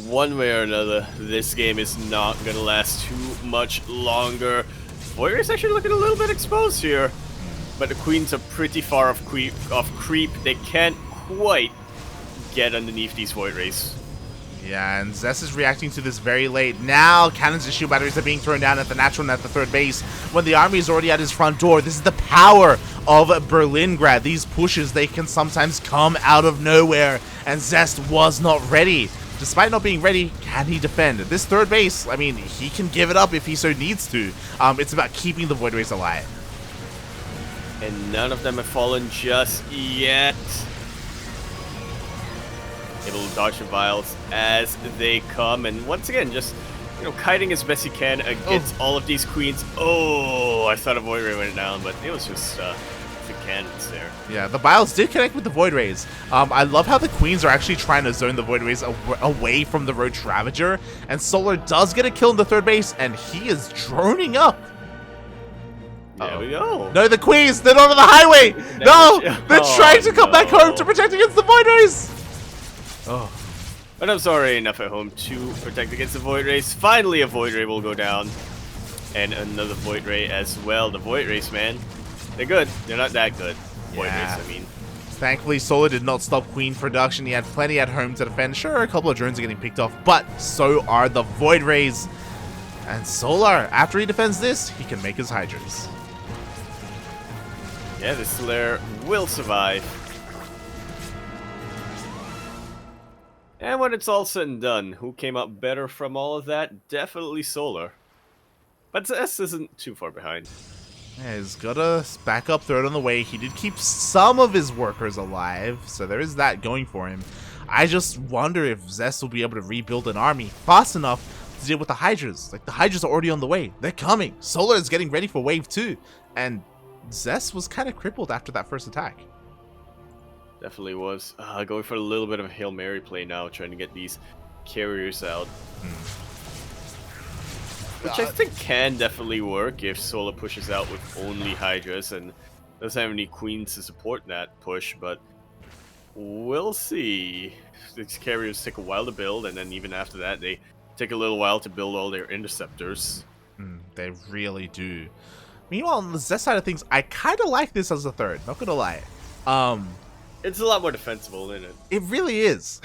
One way or another, this game is not going to last too much longer. Warrior is actually looking a little bit exposed here, but the queens are pretty far off creep. They can't quite get underneath these Void Rays. Yeah, and Zest is reacting to this very late. Now, cannons and shield batteries are being thrown down at the natural and at the third base when the army is already at his front door. This is the power of Berlingrad. These pushes, they can sometimes come out of nowhere, and Zest was not ready. Despite not being ready, can he defend? This third base, I mean, he can give it up if he so needs to. It's about keeping the Void Rays alive. And none of them have fallen just yet. Able to dodge the vials as they come, and once again, just kiting as best he can against all of these queens. Oh, I thought a Void Ray went down, but it was just the cannons there. Yeah, the Biles did connect with the Void Rays. I love how the queens are actually trying to zone the Void Rays away from the Roach Ravager, and Solar does get a kill in the third base, and he is droning up. There we go. No, the queens, they're not on the highway. No, they're trying to come back home to protect against the Void Rays. Oh. But I'm sorry, enough at home to protect against the Void Rays. Finally, a Void Ray will go down. And another Void Ray as well. The Void Rays, man, they're good. They're not that good. Void Rays, I mean. Thankfully, Solar did not stop queen production. He had plenty at home to defend. Sure, a couple of drones are getting picked off, but so are the Void Rays. And Solar, after he defends this, he can make his Hydras. Yeah, this lair will survive. And when it's all said and done, who came up better from all of that? Definitely Solar. But Zest isn't too far behind. Yeah, he's got a backup third on the way. He did keep some of his workers alive, so there is that going for him. I just wonder if Zest will be able to rebuild an army fast enough to deal with the Hydras. Like, the Hydras are already on the way. They're coming. Solar is getting ready for wave 2. And Zest was kind of crippled after that first attack. Definitely was. Going for a little bit of a Hail Mary play now, trying to get these carriers out. Which I think can definitely work if Solar pushes out with only Hydras and doesn't have any queens to support that push, but we'll see. These carriers take a while to build, and then even after that, they take a little while to build all their interceptors. They really do. Meanwhile, on the Zest side of things, I kind of like this as a third, not gonna lie. It's a lot more defensible, isn't it? It really is.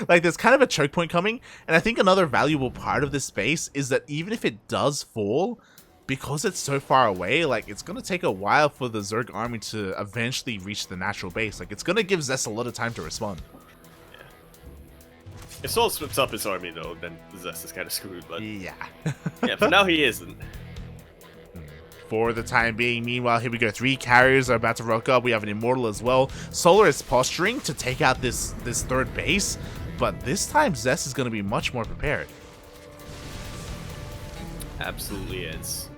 Like, there's kind of a choke point coming, and I think another valuable part of this space is that even if it does fall, because it's so far away, like, it's going to take a while for the Zerg army to eventually reach the natural base. Like, it's going to give Zest a lot of time to respond. Yeah. If Soul splits up his army, though, then Zest is kind of screwed, but... Yeah. Yeah, for now he isn't. For the time being. Meanwhile, here we go. 3 carriers are about to rock up. We have an Immortal as well. Solar is posturing to take out this third base, but this time Zest is going to be much more prepared. Absolutely is.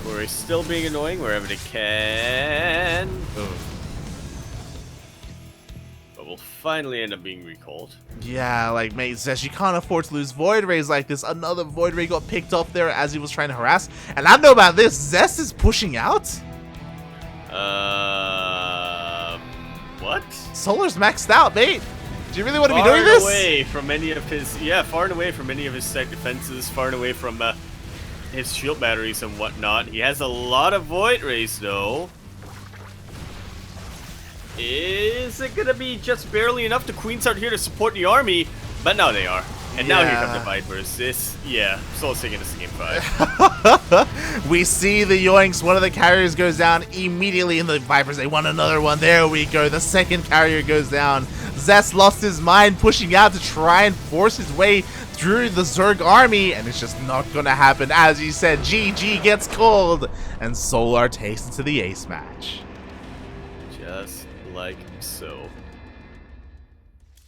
We're still being annoying wherever they can. Ugh. But we'll finally end up being recalled. Yeah, like, mate, Zest, you can't afford to lose Void Rays like this. Another Void Ray got picked off there as he was trying to harass. And I know about this. Zest is pushing out. What? Solar's maxed out, mate. Do you really want to be Far doing and this? away from many of his, far and away from many of his side defenses, far and away from his shield batteries and whatnot. He has a lot of Void Rays, though. Is it gonna be just barely enough? The Queens aren't here to support the army, but now they are. And now here come the Vipers. Soul's taking this in game 5. We see the Yoinks. One of the carriers goes down immediately, and the Vipers, they want another one. There we go. The second carrier goes down. Zest lost his mind, pushing out to try and force his way through the Zerg army, and it's just not gonna happen. As you said, GG gets called, and Solar takes it to the ace match. Just like so.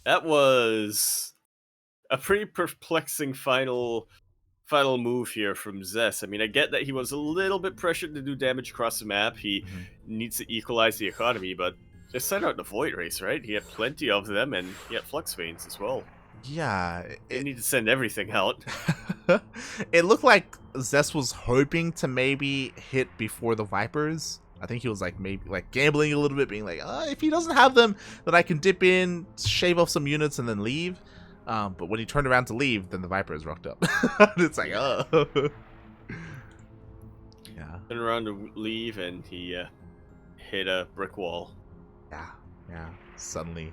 That was a pretty perplexing final move here from Zest. I mean, I get that he was a little bit pressured to do damage across the map. He needs to equalize the economy, but just send out the Void Rays, right? He had plenty of them, and he had Flux Veins as well. Yeah. You need to send everything out. It looked like Zest was hoping to maybe hit before the Vipers. I think he was like maybe like gambling a little bit, being like, if he doesn't have them, then I can dip in, shave off some units, and then leave. But when he turned around to leave, then the Vipers rocked up. It's like, oh. Yeah. Turned around to leave, and he hit a brick wall. Yeah. Suddenly,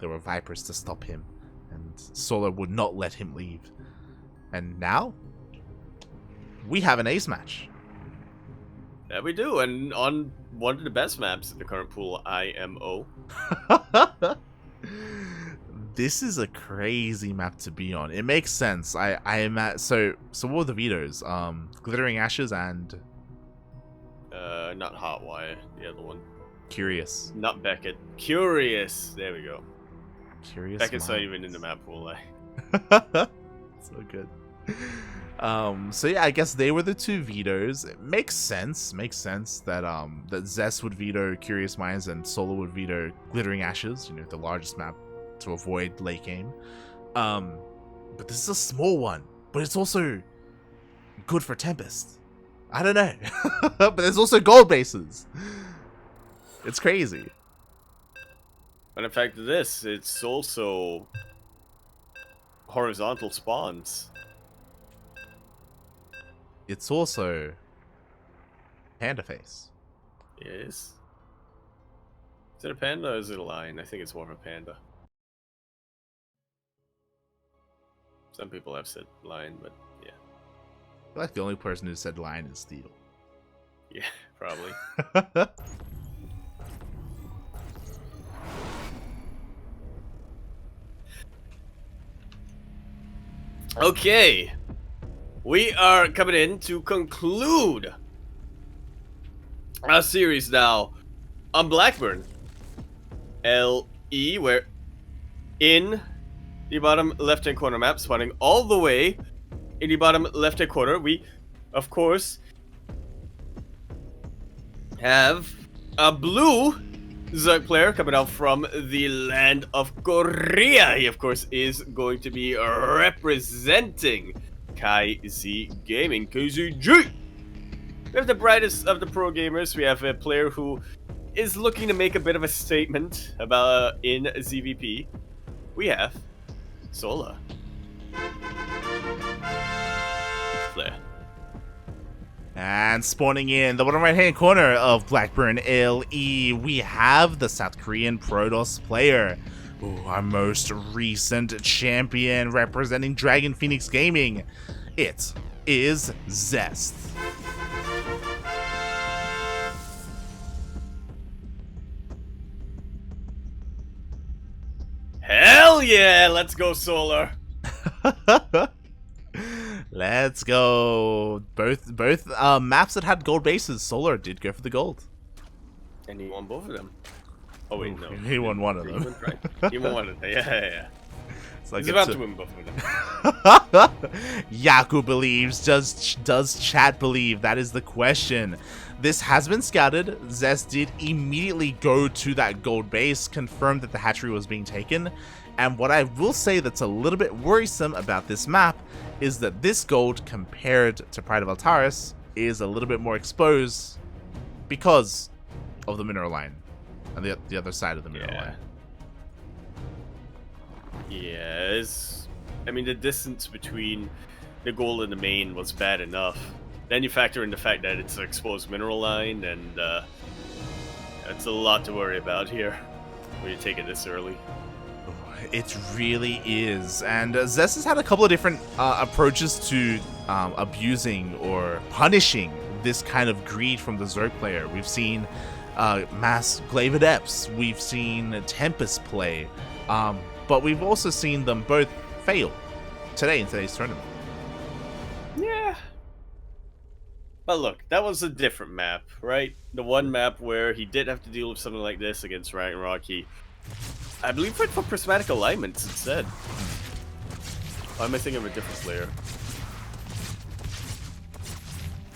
there were Vipers to stop him, and Solar would not let him leave. And now, we have an ace match. Yeah, we do, and on one of the best maps in the current pool, IMO. This is a crazy map to be on. It makes sense. I am at so what were the vetoes? Glittering Ashes and not Hotwire, the other one. Curious. Not Beckett. Curious. There we go. Curious. Beckett's not even in the map pool. So good. So yeah, I guess they were the two vetoes. It makes sense. Makes sense that that Zest would veto Curious Minds and Solar would veto Glittering Ashes. You know, the largest map to avoid late game. But this is a small one. But it's also good for Tempest. I don't know. But there's also gold bases. It's crazy. But in fact, it's also horizontal spawns. It's also Panda Face. Yes. Is it a panda or is it a lion? I think it's more of a panda. Some people have said lion, but yeah. I feel like the only person who said lion is Steel. Yeah, probably. Okay. We are coming in to conclude our series now on Blackburn LE, where in the bottom left-hand corner map, spawning all the way in the bottom left-hand corner, we, of course, have a blue Zerg player coming out from the land of Korea. He, of course, is going to be representing KZ Gaming, KZG. We have the brightest of the pro gamers. We have a player who is looking to make a bit of a statement about in ZvP. We have Sola. Flare. And spawning in the bottom right hand corner of Blackburn LE, we have the South Korean Protoss player. Ooh, our most recent champion representing Dragon Phoenix Gaming. It is Zest. Hell yeah! Let's go, Solar. Let's go. Both maps that had gold bases, Solar did go for the gold. And he won both of them. Oh wait, no. He won one of them. He won one of them. Yeah. So He's about to win both of them. Yaku believes. Does chat believe? That is the question. This has been scouted. Zest did immediately go to that gold base, confirmed that the hatchery was being taken. And what I will say that's a little bit worrisome about this map is that this gold, compared to Pride of Altaris, is a little bit more exposed because of the mineral line and the other side of the mineral line. Yes. I mean, the distance between the gold and the main was bad enough. Then you factor in the fact that it's an exposed mineral line, and that's a lot to worry about here when you take it this early. It really is. And Zest has had a couple of different approaches to abusing or punishing this kind of greed from the Zerg player. We've seen mass Glaive Adepts, we've seen Tempest play, but we've also seen them both fail today in today's tournament. Yeah. But look, that was a different map, right? The one map where he did have to deal with something like this against Ragnarok. I believe went for prismatic alignments instead. Why am I thinking of a different player?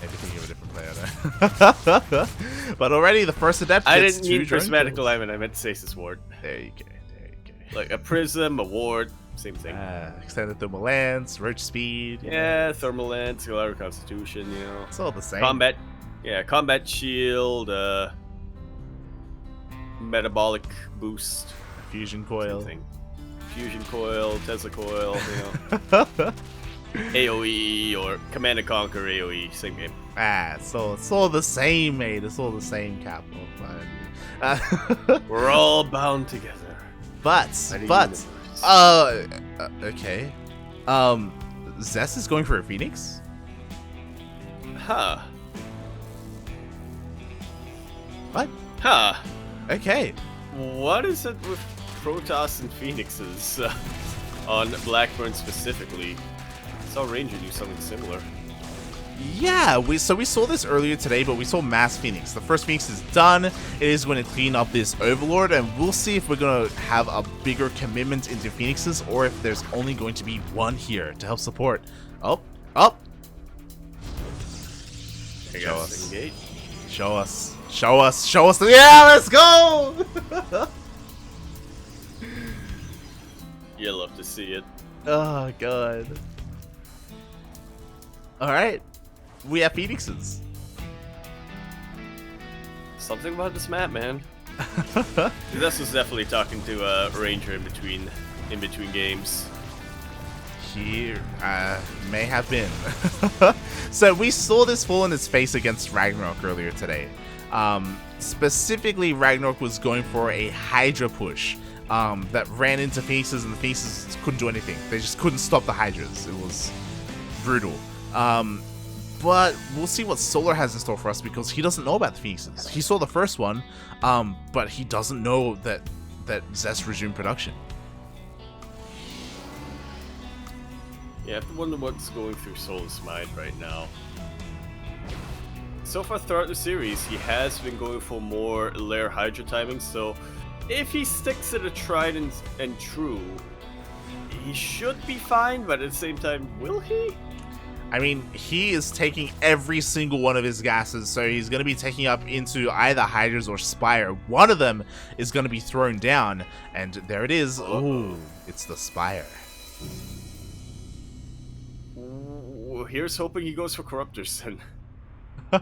Maybe thinking of a different player there. But already the first adept I gets didn't mean drone prismatic kills. alignment, I meant Stasis Ward. There you go, there you go. Like a prism, a ward, same thing. Extended thermal lance, roach speed. Yeah, thermal lance, Galactic Constitution, you know. It's all the same. Combat, yeah, combat shield, metabolic boost. Fusion coil. Fusion coil, Tesla coil, you know. AoE or Command and Conquer AoE, same game. It's all the same, mate. It's all the same, Capital. We're all bound together. Okay. Zest is going for a Phoenix? Huh. What? Huh. Okay. What is it with Protoss and Phoenixes on Blackburn specifically? I saw Ranger do something similar. Yeah, we saw this earlier today, but we saw Mass Phoenix. The first Phoenix is done. It is going to clean up this Overlord, and we'll see if we're going to have a bigger commitment into Phoenixes, or if there's only going to be one here to help support. Up. Show us. Engage. Show us. Yeah, let's go! You love to see it. Oh, God. Alright. We have Phoenixes. Something about this map, man. This was definitely talking to Ranger in between games. He may have been. So we saw this fall in his face against Ragnarok earlier today. Specifically, Ragnarok was going for a Hydra push that ran into Phoenixes, and the Phoenixes couldn't do anything. They just couldn't stop the Hydras. It was brutal. But we'll see what Solar has in store for us, because he doesn't know about the Phoenixes. He saw the first one, but he doesn't know that Zest resumed production. Yeah, I have to wonder what's going through Solar's mind right now. So far throughout the series, he has been going for more Lair Hydra timing, so if he sticks to the tried and true, he should be fine, but at the same time, will he? I mean, he is taking every single one of his gases, so he's going to be taking up into either Hydras or Spire. One of them is going to be thrown down, and there it is. Ooh, it's the Spire. Ooh, here's hoping he goes for Corruptors then. I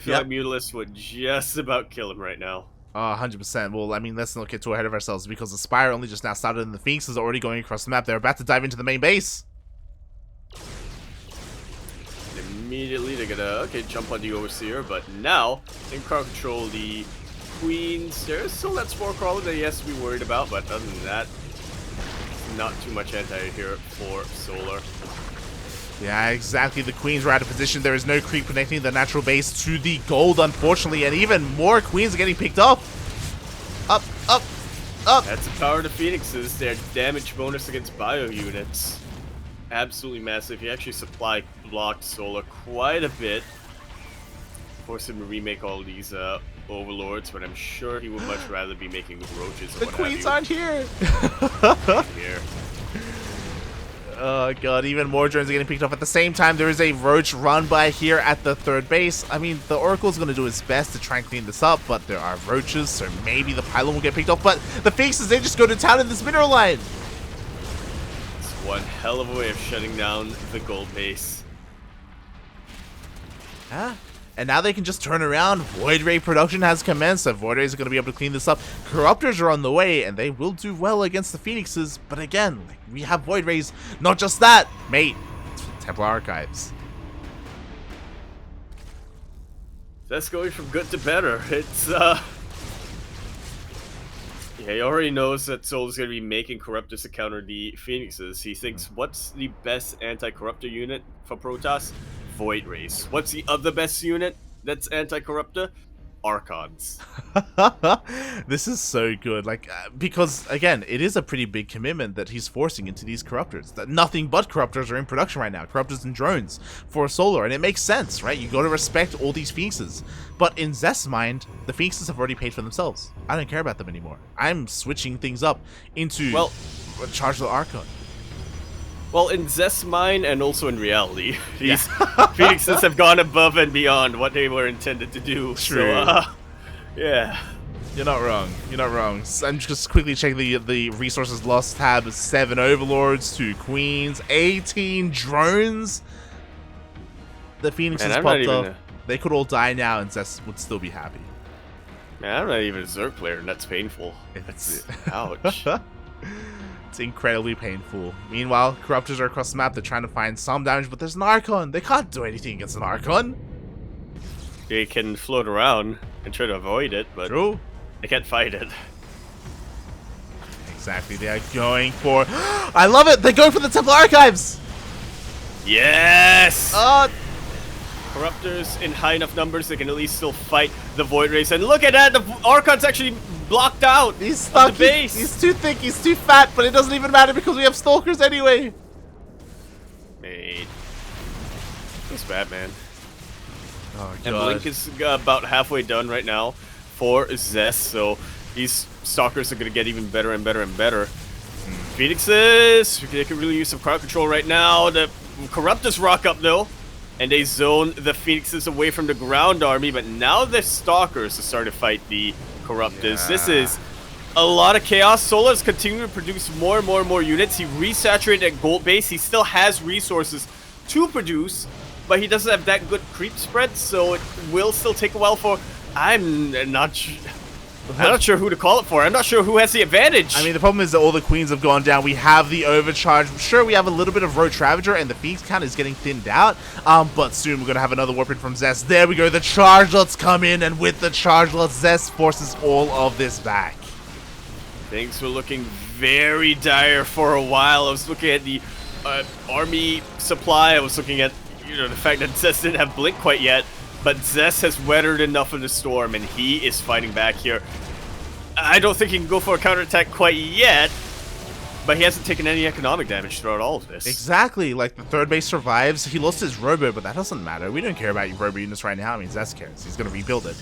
feel like Mutalisk would just about kill him right now. 100%. Well, I mean, let's not get too ahead of ourselves, because the Spire only just now started and the Phoenix is already going across the map. They're about to dive into the main base. Immediately they're gonna jump on the Overseer, but now they can control the Queens. There's still that Spore Crawler that he has to be worried about, but other than that, not too much anti-hero for Solar. Yeah, exactly. The Queens were out of position. There is no creep connecting the natural base to the gold, unfortunately, and even more Queens are getting picked up. Up. That's the power of the Phoenixes. Their damage bonus against bio units. Absolutely massive. He actually supply blocked Solar quite a bit. Forced him to remake all these Overlords, but I'm sure he would much rather be making Roaches. The Queens aren't here. Here. Oh god, even more drones are getting picked off. At the same time, there is a roach run by here at the third base. I mean, the Oracle's going to do his best to try and clean this up, but there are roaches, so maybe the pylon will get picked off. But the Phoenixes, they just go to town in this mineral line. It's one hell of a way of shutting down the gold base. Huh? And now they can just turn around. Void Ray production has commenced, so Void Rays are going to be able to clean this up. Corruptors are on the way, and they will do well against the Phoenixes. But again, like, we have Void Rays. Not just that, mate. It's Templar Archives. That's going from good to better. It's, yeah, he already knows that Soul's going to be making Corruptors to counter the Phoenixes. He thinks, what's the best anti-Corruptor unit for Protoss? Void Rays. What's the other best unit that's anti-Corruptor? Archons. This is so good, like, because again, it is a pretty big commitment that he's forcing into these Corruptors. That nothing but Corruptors are in production right now. Corruptors and drones for Solar, and it makes sense, right? You got to respect all these Phoenixes. But in Zest's mind, the Phoenixes have already paid for themselves. I don't care about them anymore. I'm switching things up into Charge the Archon. Well, in Zest's mind and also in reality, these Phoenixes have gone above and beyond what they were intended to do. True. So, yeah. You're not wrong. You're not wrong. I'm just quickly checking the resources lost tab. 7 Overlords, 2 Queens, 18 drones. The Phoenixes popped up. They could all die now, and Zest would still be happy. Man, I'm not even a Zerg player, and that's painful. Ouch. It's incredibly painful. Meanwhile, Corruptors are across the map. They're trying to find some damage, but there's an Archon. They can't do anything against an Archon. They can float around and try to avoid it, but True. They can't fight it. Exactly. They are going for... I love it! They're going for the Templar Archives! Yes! Corruptors in high enough numbers, they can at least still fight the Void Rays. And look at that! The Archon's actually blocked out. He's stuck. The base. He's too thick. He's too fat. But it doesn't even matter because we have Stalkers anyway. Mate. It's bad, man. Oh, God. And Blink is about halfway done right now for Zest. So these Stalkers are going to get even better and better and better. Phoenixes, they could really use some crowd control right now. The Corruptors rock up though. And they zone the Phoenixes away from the ground army, but now the Stalkers are starting to fight the Corruptors. Yeah. This is a lot of chaos. Solar's continuing to produce more and more and more units. He resaturated at gold base. He still has resources to produce, but he doesn't have that good creep spread, so it will still take a while for... I'm not sure who to call it for. I'm not sure who has the advantage. I mean, the problem is that all the Queens have gone down. We have the overcharge. Sure, we have a little bit of Roach Ravager, and the Phoenix count is getting thinned out. But soon we're going to have another weapon from Zest. There we go. The Chargelets come in, and with the Chargelets, Zest forces all of this back. Things were looking very dire for a while. I was looking at the army supply. I was looking at, the fact that Zest didn't have Blink quite yet. But Zest has weathered enough of the storm, and he is fighting back here. I don't think he can go for a counterattack quite yet, but he hasn't taken any economic damage throughout all of this. Exactly. Like, the third base survives. He lost his Robo, but that doesn't matter. We don't care about your Robo units right now. I mean, Zest cares. He's going to rebuild it.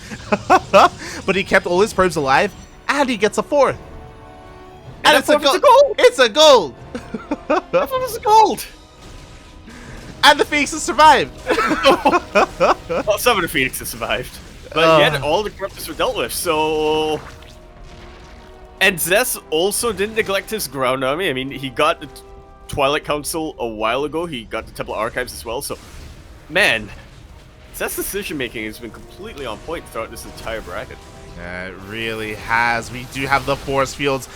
But he kept all his probes alive, and he gets a 4th. And it's a gold! It's a gold! That one was gold! And the Phoenixes survived! Well, some of the Phoenixes survived. But yet, all the Corruptors were dealt with, so... And Zest also didn't neglect his ground army. I mean, he got the Twilight Council a while ago. He got the Templar Archives as well, so... Man, Zest's decision-making has been completely on point throughout this entire bracket. It really has. We do have the force fields.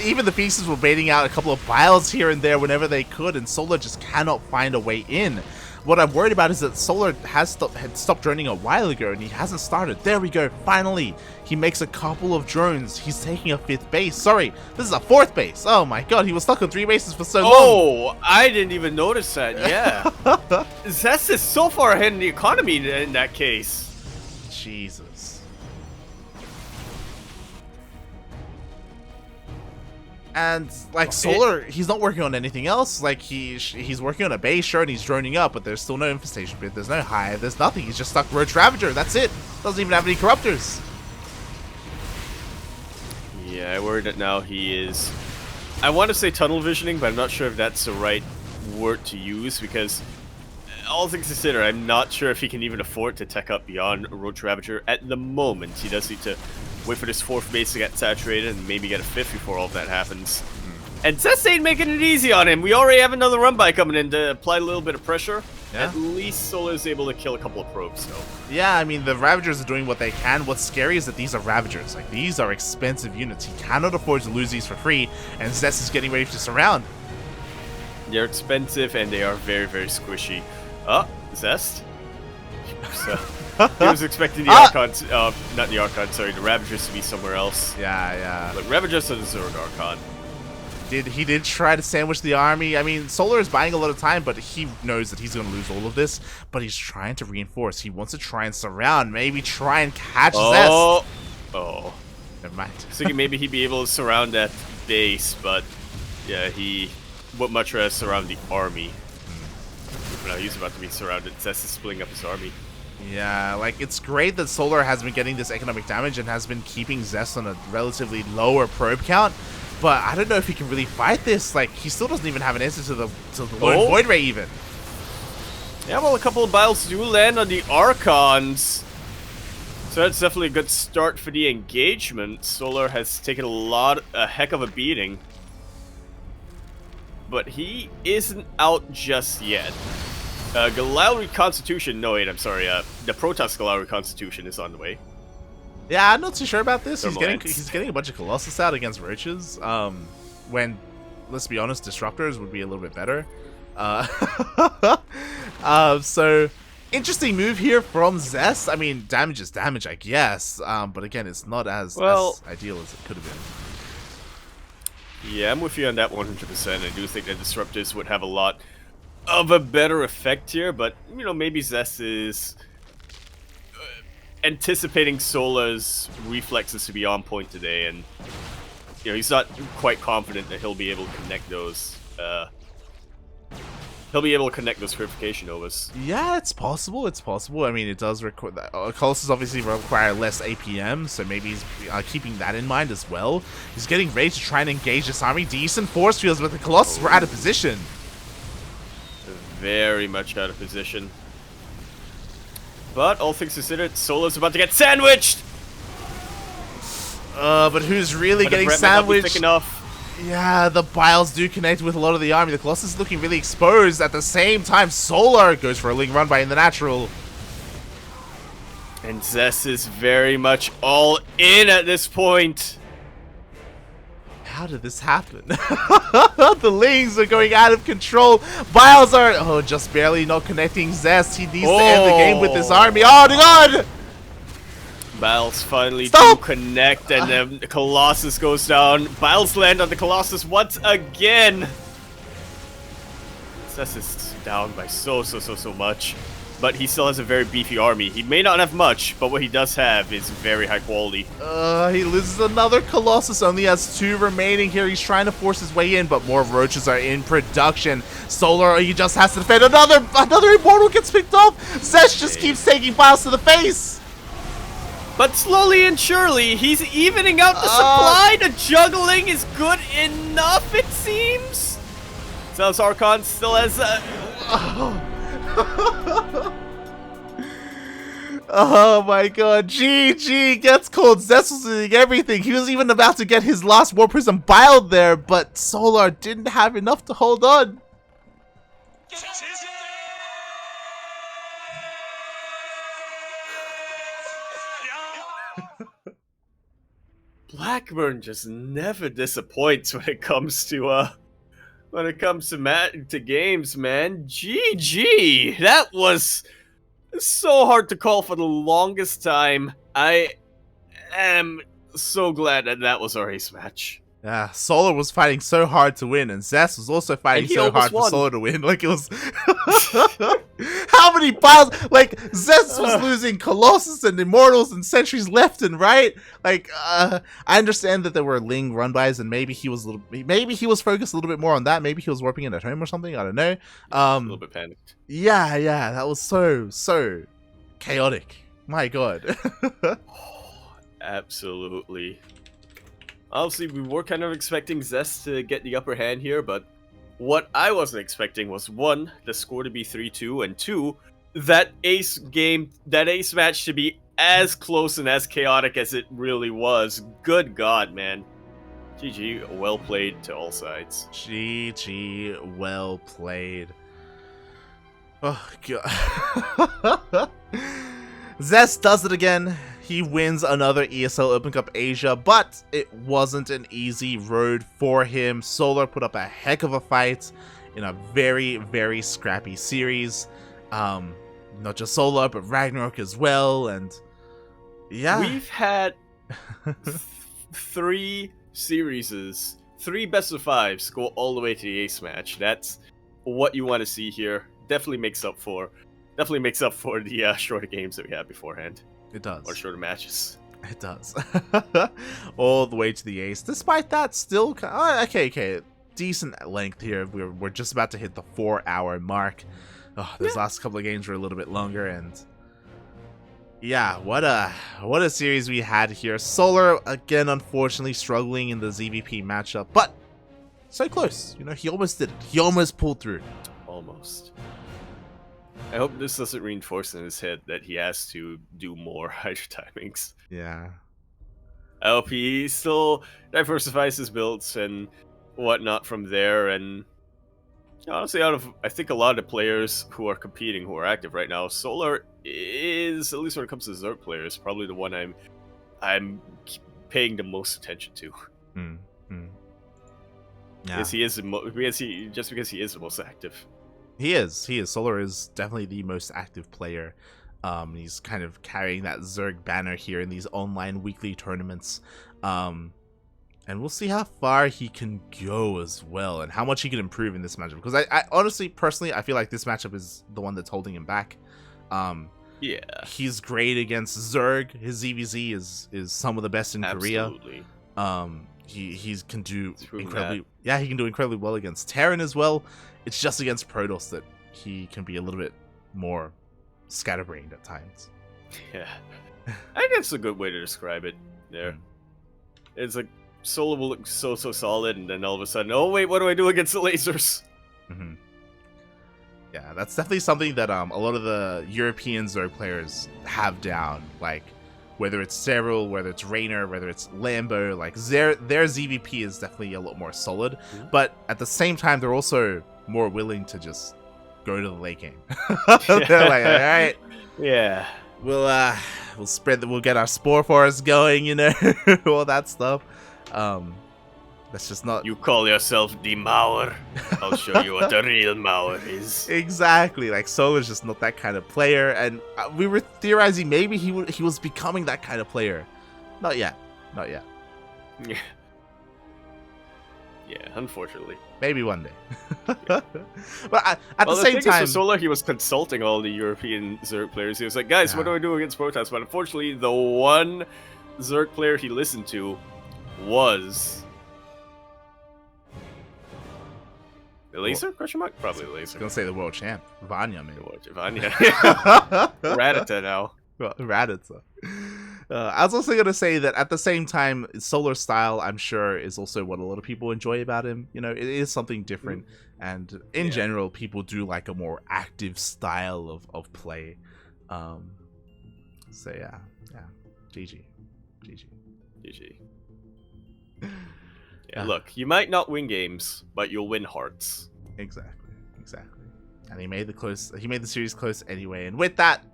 Even the Phoenixes were baiting out a couple of biles here and there whenever they could, and Solar just cannot find a way in. What I'm worried about is that Solar had stopped droning a while ago, and he hasn't started. There we go. Finally, he makes a couple of drones. He's taking a 5th base. Sorry, this is a 4th base. Oh my god, he was stuck on 3 bases for so long. Oh, I didn't even notice that. Yeah. Zest is so far ahead in the economy in that case. Jesus. And, like, Solar, he's not working on anything else. Like, he's working on a base, sure, and he's droning up, but there's still no infestation pit, there's no hive, there's nothing. He's just stuck Roach Ravager, that's it. Doesn't even have any Corruptors. Yeah, I worry that now he is I want to say tunnel visioning, but I'm not sure if that's the right word to use because, all things considered, I'm not sure if he can even afford to tech up beyond Roach Ravager at the moment. He does need to wait for this 4th base to get saturated and maybe get a 5th before all of that happens. And Zest ain't making it easy on him. We already have another run by coming in to apply a little bit of pressure. Yeah. At least Solar is able to kill a couple of probes, so. Yeah, I mean, the Ravagers are doing what they can. What's scary is that these are Ravagers. Like, these are expensive units. He cannot afford to lose these for free, and Zest is getting ready to surround. They're expensive, and they are very, very squishy. Zest? He was expecting the Archons, not the Archons, sorry, the Ravagers to be somewhere else. Yeah. Look, Ravagers are the Zerg Archon. He did try to sandwich the army. I mean, Solar is buying a lot of time, but he knows that he's going to lose all of this. But he's trying to reinforce. He wants to try and surround, maybe try and catch Zest. Oh. Never mind. So maybe he'd be able to surround that base, but yeah, he would much rather surround the army. Now he's about to be surrounded. Zest is splitting up his army. Yeah, like, it's great that Solar has been getting this economic damage and has been keeping Zest on a relatively lower probe count. But I don't know if he can really fight this. Like, he still doesn't even have an answer to the Lone Void Ray even. Yeah, well, a couple of biles do land on the Archons. So that's definitely a good start for the engagement. Solar has taken a heck of a beating. But he isn't out just yet. Galileo Constitution, no wait, I'm sorry, the Protoss Galileo Constitution is on the way. Yeah, I'm not too sure about this. He's getting a bunch of Colossus out against Roaches. When, let's be honest, Disruptors would be a little bit better. So, interesting move here from Zest. I mean, damage is damage, I guess. But again, it's not as ideal as it could have been. Yeah, I'm with you on that 100%. I do think that Disruptors would have a lot of a better effect here, but, you know, maybe Zest is anticipating Solar's reflexes to be on point today, and you know he's not quite confident that he'll be able to connect those. He'll be able to connect those purification overs. Yeah, it's possible. It's possible. I mean, it does require Colossus obviously require less APM, so maybe he's keeping that in mind as well. He's getting ready to try and engage this army. Decent force fields, but the Colossus were out of position. Very much out of position. But all things considered, Solar's about to get sandwiched! But who's really getting sandwiched? Thick enough. Yeah, the Biles do connect with a lot of the army. The Colossus is looking really exposed. At the same time, Solar goes for a Ling run by in the natural. And Zest is very much all in at this point. How did this happen? The Lings are going out of control. Biles are just barely not connecting Zest. He needs to end the game with this army. Oh god! Biles finally do connect, and then the Colossus goes down. Biles land on the Colossus once again. Zest is down by so much. But he still has a very beefy army. He may not have much, but what he does have is very high quality. He loses another Colossus, only has 2 remaining here. He's trying to force his way in, but more Roaches are in production. Solar, he just has to defend. Another Immortal gets picked off. Zest just keeps taking Biles to the face. But slowly and surely, he's evening out the supply. The juggling is good enough, it seems. Zealous Archon still has Oh my god, GG gets cold. Zest was doing everything. He was even about to get his last War Prism biled there, but Solar didn't have enough to hold on. Blackburn just never disappoints when it comes to games, man. GG. That was so hard to call for the longest time. I am so glad that was our ace match. Yeah, Solar was fighting so hard to win, and Zest was also fighting so hard for Solar to win. Like, it was... How many Biles? Like, Zest was losing Colossus and Immortals and Sentries left and right. Like, I understand that there were Ling run-bys, and maybe he was focused a little bit more on that. Maybe he was warping in at home or something. I don't know. A little bit panicked. Yeah, that was so chaotic. My god. Absolutely. Honestly, we were kind of expecting Zest to get the upper hand here, but what I wasn't expecting was, one, the score to be 3-2, and two, that ace match to be as close and as chaotic as it really was. Good God, man. GG, well played to all sides. GG, well played. Oh, God. Zest does it again. He wins another ESL Open Cup Asia, but it wasn't an easy road for him. Solar put up a heck of a fight in a very, very scrappy series. Not just Solar, but Ragnarok as well, and yeah. We've had 3 series, 3 best of 5s go all the way to the ace match. That's what you want to see here. Definitely makes up for the shorter games that we had beforehand. It does. Or shorter matches. It does. All the way to the ace. Despite that, still okay. Decent length here. We're just about to hit the 4-hour mark. Oh, those last couple of games were a little bit longer, and yeah, what a series we had here. Solar again, unfortunately, struggling in the ZvP matchup, but so close. You know, he almost did it. He almost pulled through. Almost. I hope this doesn't reinforce in his head that he has to do more hydro timings. Yeah. I hope he still diversifies his builds and whatnot from there. And honestly, out of I think a lot of the players who are competing, who are active right now, Solar is, at least when it comes to Zerg players, probably the one I'm paying the most attention to. Yeah. Because he is because he is the most active. He is. Solar is definitely the most active player. He's kind of carrying that Zerg banner here in these online weekly tournaments. And we'll see how far he can go as well, and how much he can improve in this matchup. Because I honestly, personally, I feel like this matchup is the one that's holding him back. Yeah. He's great against Zerg. His ZvZ is some of the best in Absolutely. Korea. He can do incredibly. Yeah, he can do incredibly well against Terran as well. It's just against Protoss that he can be a little bit more scatterbrained at times. Yeah, I think that's a good way to describe it. There, it's like Solar will look so solid, and then all of a sudden, oh wait, what do I do against the lasers? Yeah, that's definitely something that a lot of the European Zerg players have down. Like, whether it's Cyril, whether it's Raynor, whether it's Lambo, like their ZvP is definitely a lot more solid. But at the same time, they're also more willing to just go to the late game. They're like, all right, yeah, we'll spread we'll get our spore forest going, you know, all that stuff. That's just not. You call yourself the Mauer? I'll show you what the real Mauer is. Exactly, like Solar's just not that kind of player, and we were theorizing maybe he was becoming that kind of player. Not yet. Yeah. Yeah, unfortunately. Maybe one day. But at the same thing time, is, for Solar, he was consulting all the European Zerg players. He was like, guys, what do I do against Protoss? But unfortunately, the one Zerg player he listened to was the Laser? Question mark? Probably the Laser. I was gonna say the world champ, Vanya, maybe. Vanya. Radita now. Radita. I was also gonna say that at the same time, Solar style, I'm sure, is also what a lot of people enjoy about him. You know, it is something different, and in general, people do like a more active style of play. So yeah, GG. Yeah, look, you might not win games, but you'll win hearts. Exactly. And he made the series close anyway. And with that,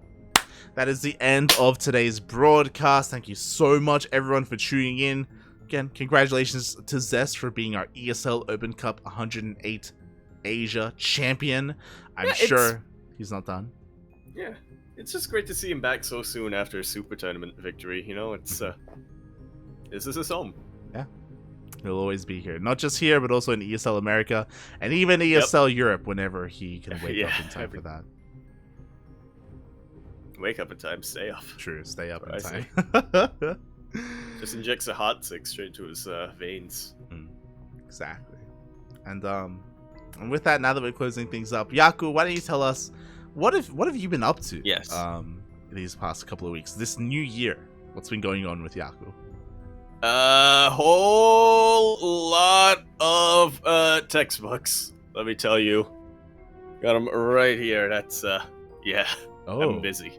that is the end of today's broadcast. Thank you so much, everyone, for tuning in. Again, congratulations to Zest for being our ESL Open Cup 108 Asia champion. I'm sure he's not done. Yeah, it's just great to see him back so soon after a super tournament victory. You know, it's this is his home. Yeah. He'll always be here. Not just here, but also in ESL America and even ESL Europe whenever he can wake up in time for that. Wake up in time, stay up. True, stay up in time. Just injects a hot six straight to his veins. Exactly. And with that, now that we're closing things up, Yaku, why don't you tell us what have you been up to? Yes. These past couple of weeks, this new year, what's been going on with Yaku? A whole lot of textbooks. Let me tell you. Got them right here. That's yeah. I'm busy.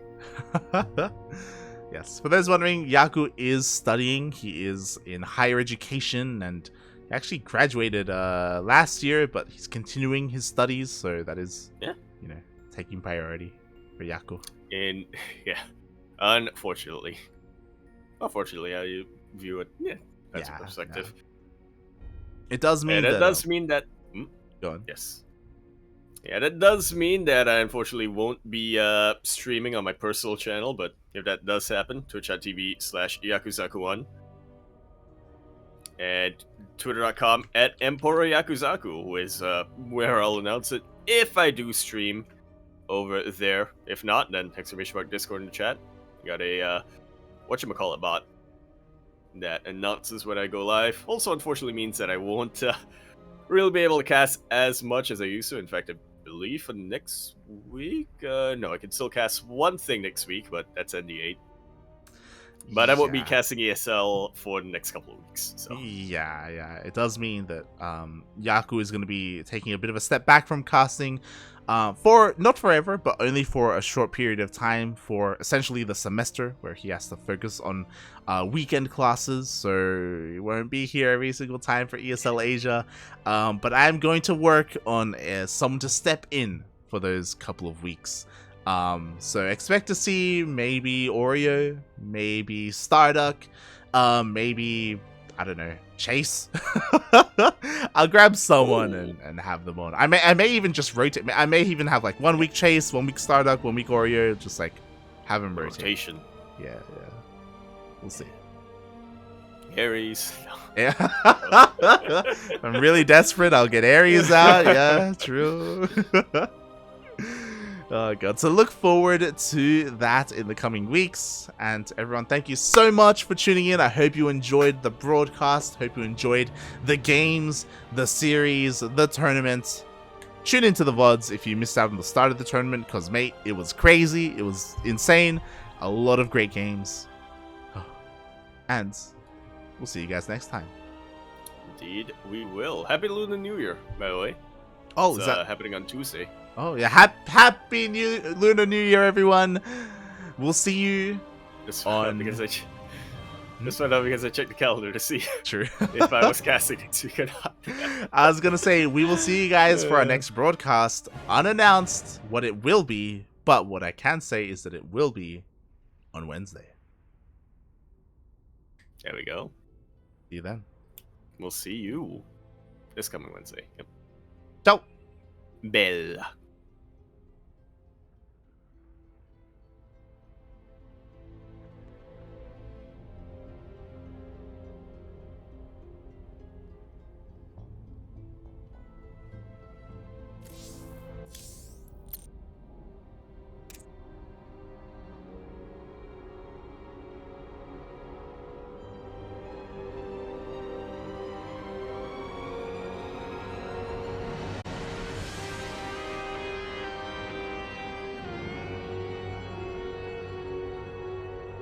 Yes. For those wondering, Yaku is studying. He is in higher education and he actually graduated last year, but he's continuing his studies, so that is taking priority for Yaku. And yeah, unfortunately. Unfortunately, how you view it, that's a perspective. Yeah. It does mean that does mean that. Go on. Yes. Yeah, that does mean that I unfortunately won't be streaming on my personal channel, but if that does happen, twitch.tv/Yakuzaku1 and twitter.com @EmperorYakuzaku is where I'll announce it if I do stream over there. If not, then !Discord in the chat. Got a whatchamacallit bot that announces when I go live. Also, unfortunately, means that I won't really be able to cast as much as I used to. In fact, I believe for next week, no, I can still cast one thing next week, but that's ND8. But I won't be casting ESL for the next couple of weeks. So yeah, it does mean that Yaku is going to be taking a bit of a step back from casting. For not forever, but only for a short period of time, for essentially the semester, where he has to focus on weekend classes, so he won't be here every single time for ESL Asia. But I'm going to work on someone to step in for those couple of weeks. So expect to see maybe Oreo, maybe Starduck, maybe, I don't know, Chase. I'll grab someone and have them on. I may even just rotate. I may even have like 1 week Chase, 1 week Starduck, 1 week Oreo. Just like have them rotate. Rotation. Yeah. We'll see. Aries. Yeah. If I'm really desperate, I'll get Aries out. Yeah, true. Oh god, so look forward to that in the coming weeks. And everyone, thank you so much for tuning in. I hope you enjoyed the broadcast. Hope you enjoyed the games, the series, the tournament. Tune into the VODs if you missed out on the start of the tournament, because mate, it was crazy, it was insane, a lot of great games. And we'll see you guys next time. Indeed, we will. Happy Lunar New Year, by the way. Oh, it's is that happening on Tuesday? Oh yeah, happy Lunar New Year, everyone. We'll see you Just on... because I checked the calendar to see True. if I was casting next week or not. I was gonna say, we will see you guys for our next broadcast, unannounced what it will be, but what I can say is that it will be on Wednesday. There we go. See you then. We'll see you this coming Wednesday. Yep. Ciao. Bella.